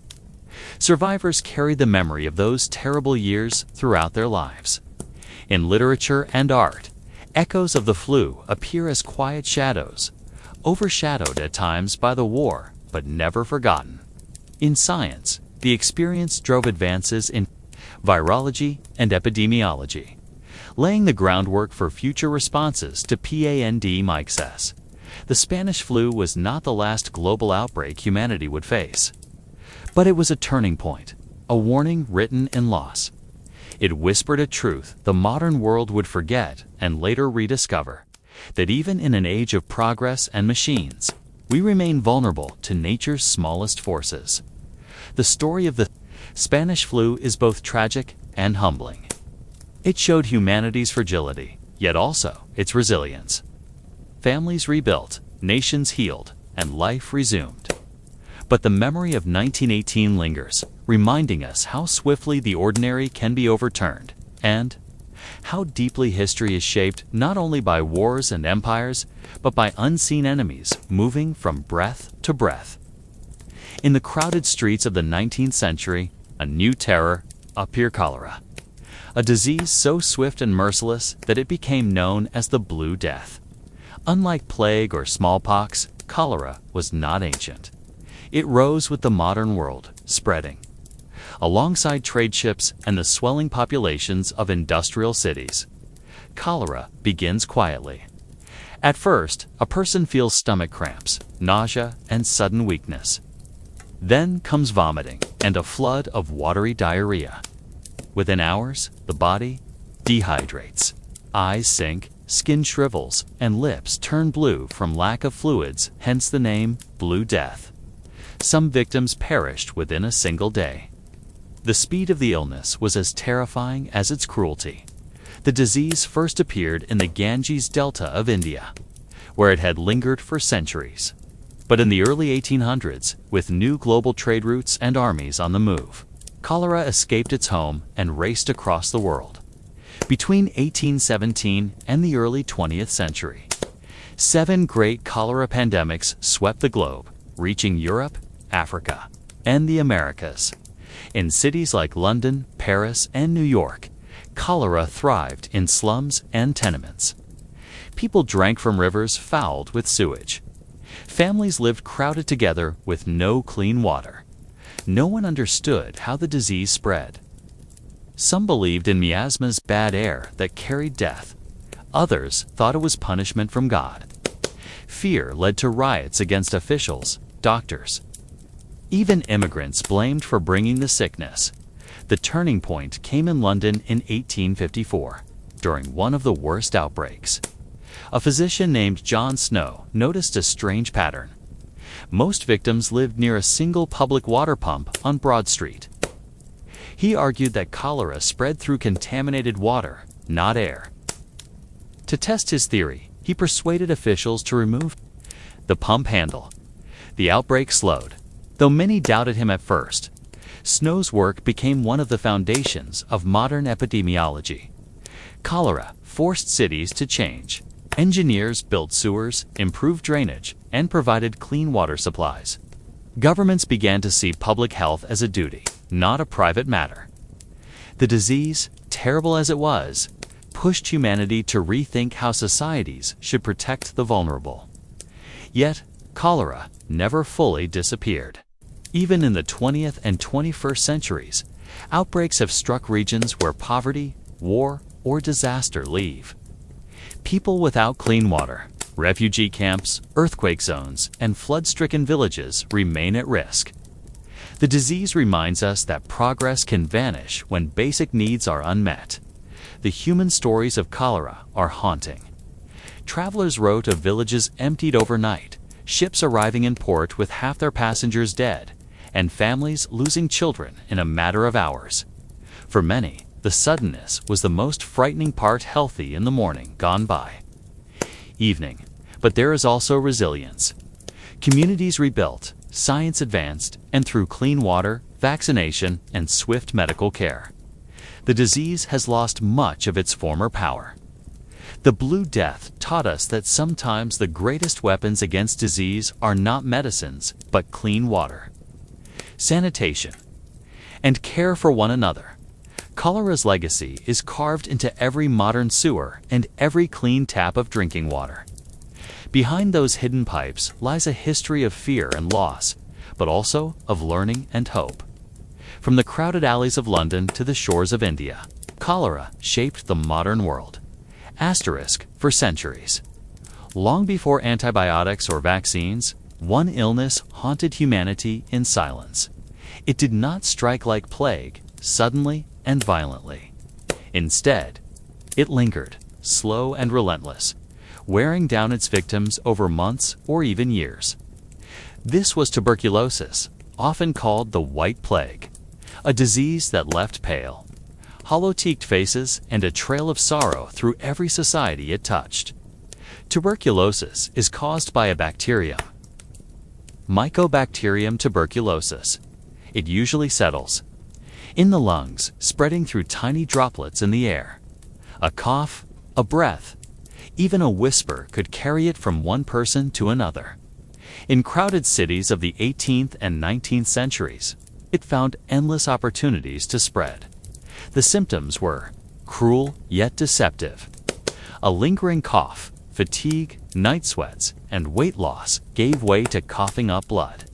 Survivors carried the memory of those terrible years throughout their lives. In literature and art, echoes of the flu appear as quiet shadows, overshadowed at times by the war, but never forgotten. In science, the experience drove advances in virology and epidemiology, laying the groundwork for future responses to pandemics. The Spanish flu was not the last global outbreak humanity would face, but it was a turning point, a warning written in loss. It whispered a truth the modern world would forget and later rediscover, that even in an age of progress and machines, we remain vulnerable to nature's smallest forces. The story of the Spanish flu is both tragic and humbling. It showed humanity's fragility, yet also its resilience. Families rebuilt, nations healed, and life resumed. But the memory of 1918 lingers, reminding us how swiftly the ordinary can be overturned, and how deeply history is shaped not only by wars and empires, but by unseen enemies moving from breath to breath. In the crowded streets of the 19th century, a new terror appeared: cholera, a disease so swift and merciless that it became known as the Blue Death. Unlike plague or smallpox, cholera was not ancient. It rose with the modern world, spreading alongside trade ships and the swelling populations of industrial cities. Cholera begins quietly. At first, a person feels stomach cramps, nausea, and sudden weakness. Then comes vomiting and a flood of watery diarrhea. Within hours, the body dehydrates. Eyes sink, skin shrivels, and lips turn blue from lack of fluids, hence the name Blue Death. Some victims perished within a single day. The speed of the illness was as terrifying as its cruelty. The disease first appeared in the Ganges Delta of India, where it had lingered for centuries. But in the early 1800s, with new global trade routes and armies on the move, cholera escaped its home and raced across the world. Between 1817 and the early 20th century, 7 great cholera pandemics swept the globe, reaching Europe, Africa, and the Americas. In cities like London, Paris, and New York, cholera thrived in slums and tenements. People drank from rivers fouled with sewage. Families lived crowded together with no clean water. No one understood how the disease spread. Some believed in miasmas, bad air that carried death. Others thought it was punishment from God. Fear led to riots against officials, doctors, even immigrants blamed for bringing the sickness. The turning point came in London in 1854, during one of the worst outbreaks. A physician named John Snow noticed a strange pattern. Most victims lived near a single public water pump on Broad Street. He argued that cholera spread through contaminated water, not air. To test his theory, he persuaded officials to remove the pump handle. The outbreak slowed. Though many doubted him at first, Snow's work became one of the foundations of modern epidemiology. Cholera forced cities to change. Engineers built sewers, improved drainage, and provided clean water supplies. Governments began to see public health as a duty, not a private matter. The disease, terrible as it was, pushed humanity to rethink how societies should protect the vulnerable. Yet, cholera never fully disappeared. Even in the 20th and 21st centuries, outbreaks have struck regions where poverty, war, or disaster leave people without clean water, Refugee camps, earthquake zones, and flood-stricken villages remain at risk. The disease reminds us that progress can vanish when basic needs are unmet. The human stories of cholera are haunting. Travelers wrote of villages emptied overnight, ships arriving in port with half their passengers dead, and families losing children in a matter of hours. For many, the suddenness was the most frightening part. Healthy in the morning gone by. Evening, but there is also resilience. Communities rebuilt, science advanced, and through clean water, vaccination, and swift medical care, the disease has lost much of its former power. The Blue Death taught us that sometimes the greatest weapons against disease are not medicines, but clean water, sanitation, and care for one another. Cholera's legacy is carved into every modern sewer and every clean tap of drinking water. Behind those hidden pipes lies a history of fear and loss, but also of learning and hope. From the crowded alleys of London to the shores of India, cholera shaped the modern world. Asterisk for centuries. Long before antibiotics or vaccines, one illness haunted humanity in silence. It did not strike like plague, suddenly and violently. Instead, it lingered, slow and relentless, wearing down its victims over months or even years. This was tuberculosis, often called the White Plague, a disease that left pale, hollow-cheeked faces and a trail of sorrow through every society it touched. Tuberculosis is caused by a bacterium, Mycobacterium tuberculosis. It usually settles in the lungs, spreading through tiny droplets in the air. A cough, a breath, even a whisper could carry it from one person to another. In crowded cities of the 18th and 19th centuries, it found endless opportunities to spread. The symptoms were cruel yet deceptive. A lingering cough, fatigue, night sweats, and weight loss gave way to coughing up blood.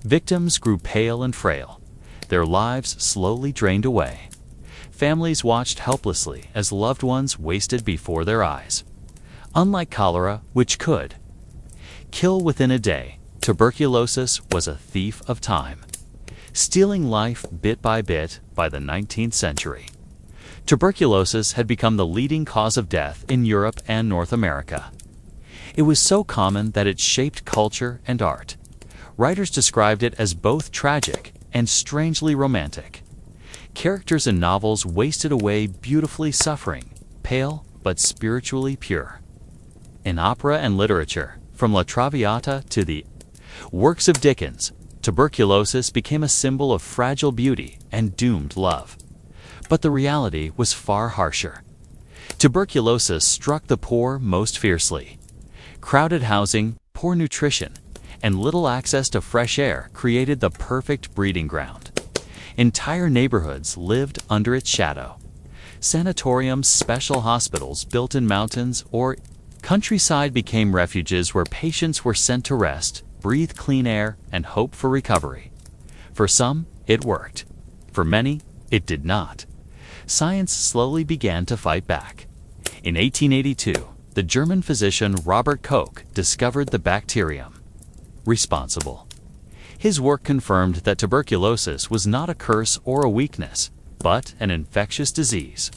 Victims grew pale and frail. Their lives slowly drained away. Families watched helplessly as loved ones wasted before their eyes. Unlike cholera, which could kill within a day, tuberculosis was a thief of time, stealing life bit by bit. By the 19th century, tuberculosis had become the leading cause of death in Europe and North America. It was so common that it shaped culture and art. Writers described it as both tragic and strangely romantic. Characters in novels wasted away beautifully, suffering, pale but spiritually pure. In opera and literature, from La Traviata to the works of Dickens, tuberculosis became a symbol of fragile beauty and doomed love. But the reality was far harsher. Tuberculosis struck the poor most fiercely. Crowded housing, poor nutrition, and little access to fresh air created the perfect breeding ground. Entire neighborhoods lived under its shadow. Sanatoriums, special hospitals built in mountains or countryside became refuges where patients were sent to rest, breathe clean air, and hope for recovery. For some, it worked. For many, it did not. Science slowly began to fight back. In 1882, the German physician Robert Koch discovered the bacterium responsible. His work confirmed that tuberculosis was not a curse or a weakness, but an infectious disease.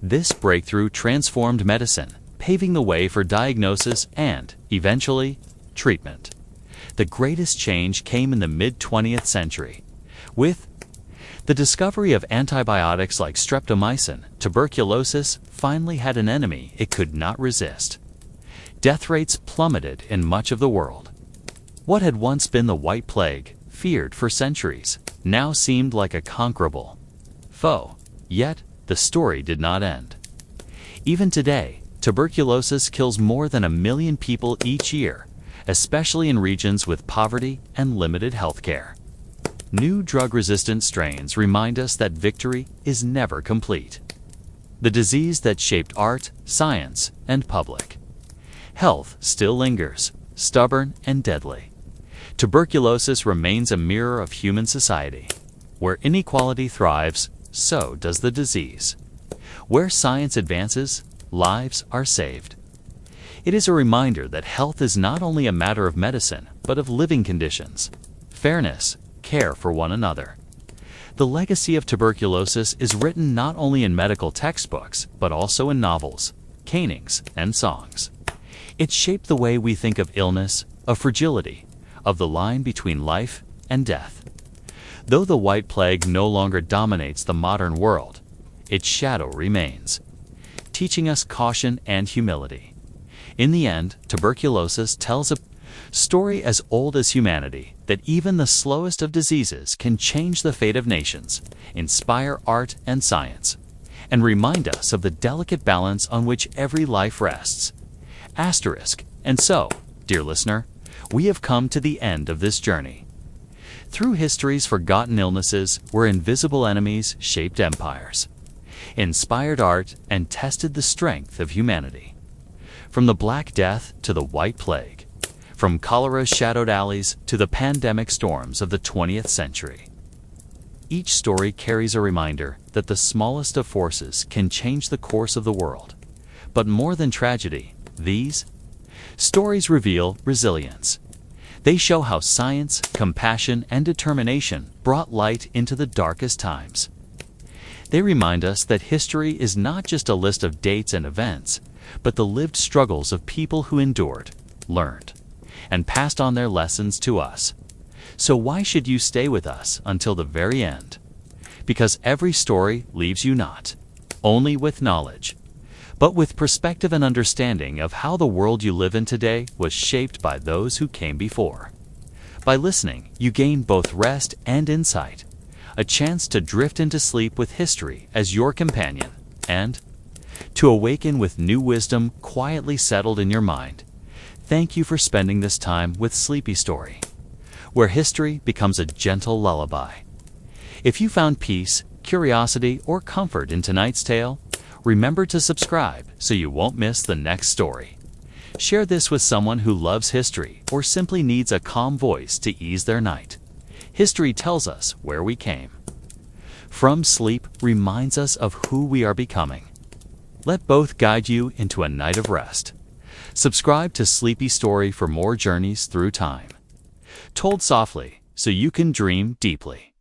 This breakthrough transformed medicine, paving the way for diagnosis and, eventually, treatment. The greatest change came in the mid-20th century. With the discovery of antibiotics like streptomycin, tuberculosis finally had an enemy it could not resist. Death rates plummeted in much of the world. What had once been the White Plague, feared for centuries, now seemed like a conquerable foe. Yet, the story did not end. Even today, tuberculosis kills more than 1 million people each year, especially in regions with poverty and limited health care. New drug-resistant strains remind us that victory is never complete. The disease that shaped art, science, and public health still lingers, stubborn and deadly. Tuberculosis remains a mirror of human society. Where inequality thrives, so does the disease. Where science advances, lives are saved. It is a reminder that health is not only a matter of medicine, but of living conditions, fairness, care for one another. The legacy of tuberculosis is written not only in medical textbooks, but also in novels, canings, and songs. It shaped the way we think of illness, of fragility, of the line between life and death. Though the White Plague no longer dominates the modern world, its shadow remains, teaching us caution and humility. In the end, tuberculosis tells a story as old as humanity, that even the slowest of diseases can change the fate of nations, inspire art and science, and remind us of the delicate balance on which every life rests. And so, dear listener, we have come to the end of this journey. Through history's forgotten illnesses, where invisible enemies shaped empires, inspired art, and tested the strength of humanity. From the Black Death to the White Plague, from cholera's shadowed alleys to the pandemic storms of the 20th century. Each story carries a reminder that the smallest of forces can change the course of the world. But more than tragedy, these stories reveal resilience. They show how science, compassion, and determination brought light into the darkest times. They remind us that history is not just a list of dates and events, but the lived struggles of people who endured, learned, and passed on their lessons to us. So why should you stay with us until the very end? Because every story leaves you not only with knowledge, but with perspective and understanding of how the world you live in today was shaped by those who came before. By listening, you gain both rest and insight, a chance to drift into sleep with history as your companion, and to awaken with new wisdom quietly settled in your mind. Thank you for spending this time with Sleepy Story, where history becomes a gentle lullaby. If you found peace, curiosity, or comfort in tonight's tale, remember to subscribe so you won't miss the next story. Share this with someone who loves history or simply needs a calm voice to ease their night. History tells us where we came from. Sleep reminds us of who we are becoming. Let both guide you into a night of rest. Subscribe to Sleepy Story for more journeys through time, told softly so you can dream deeply.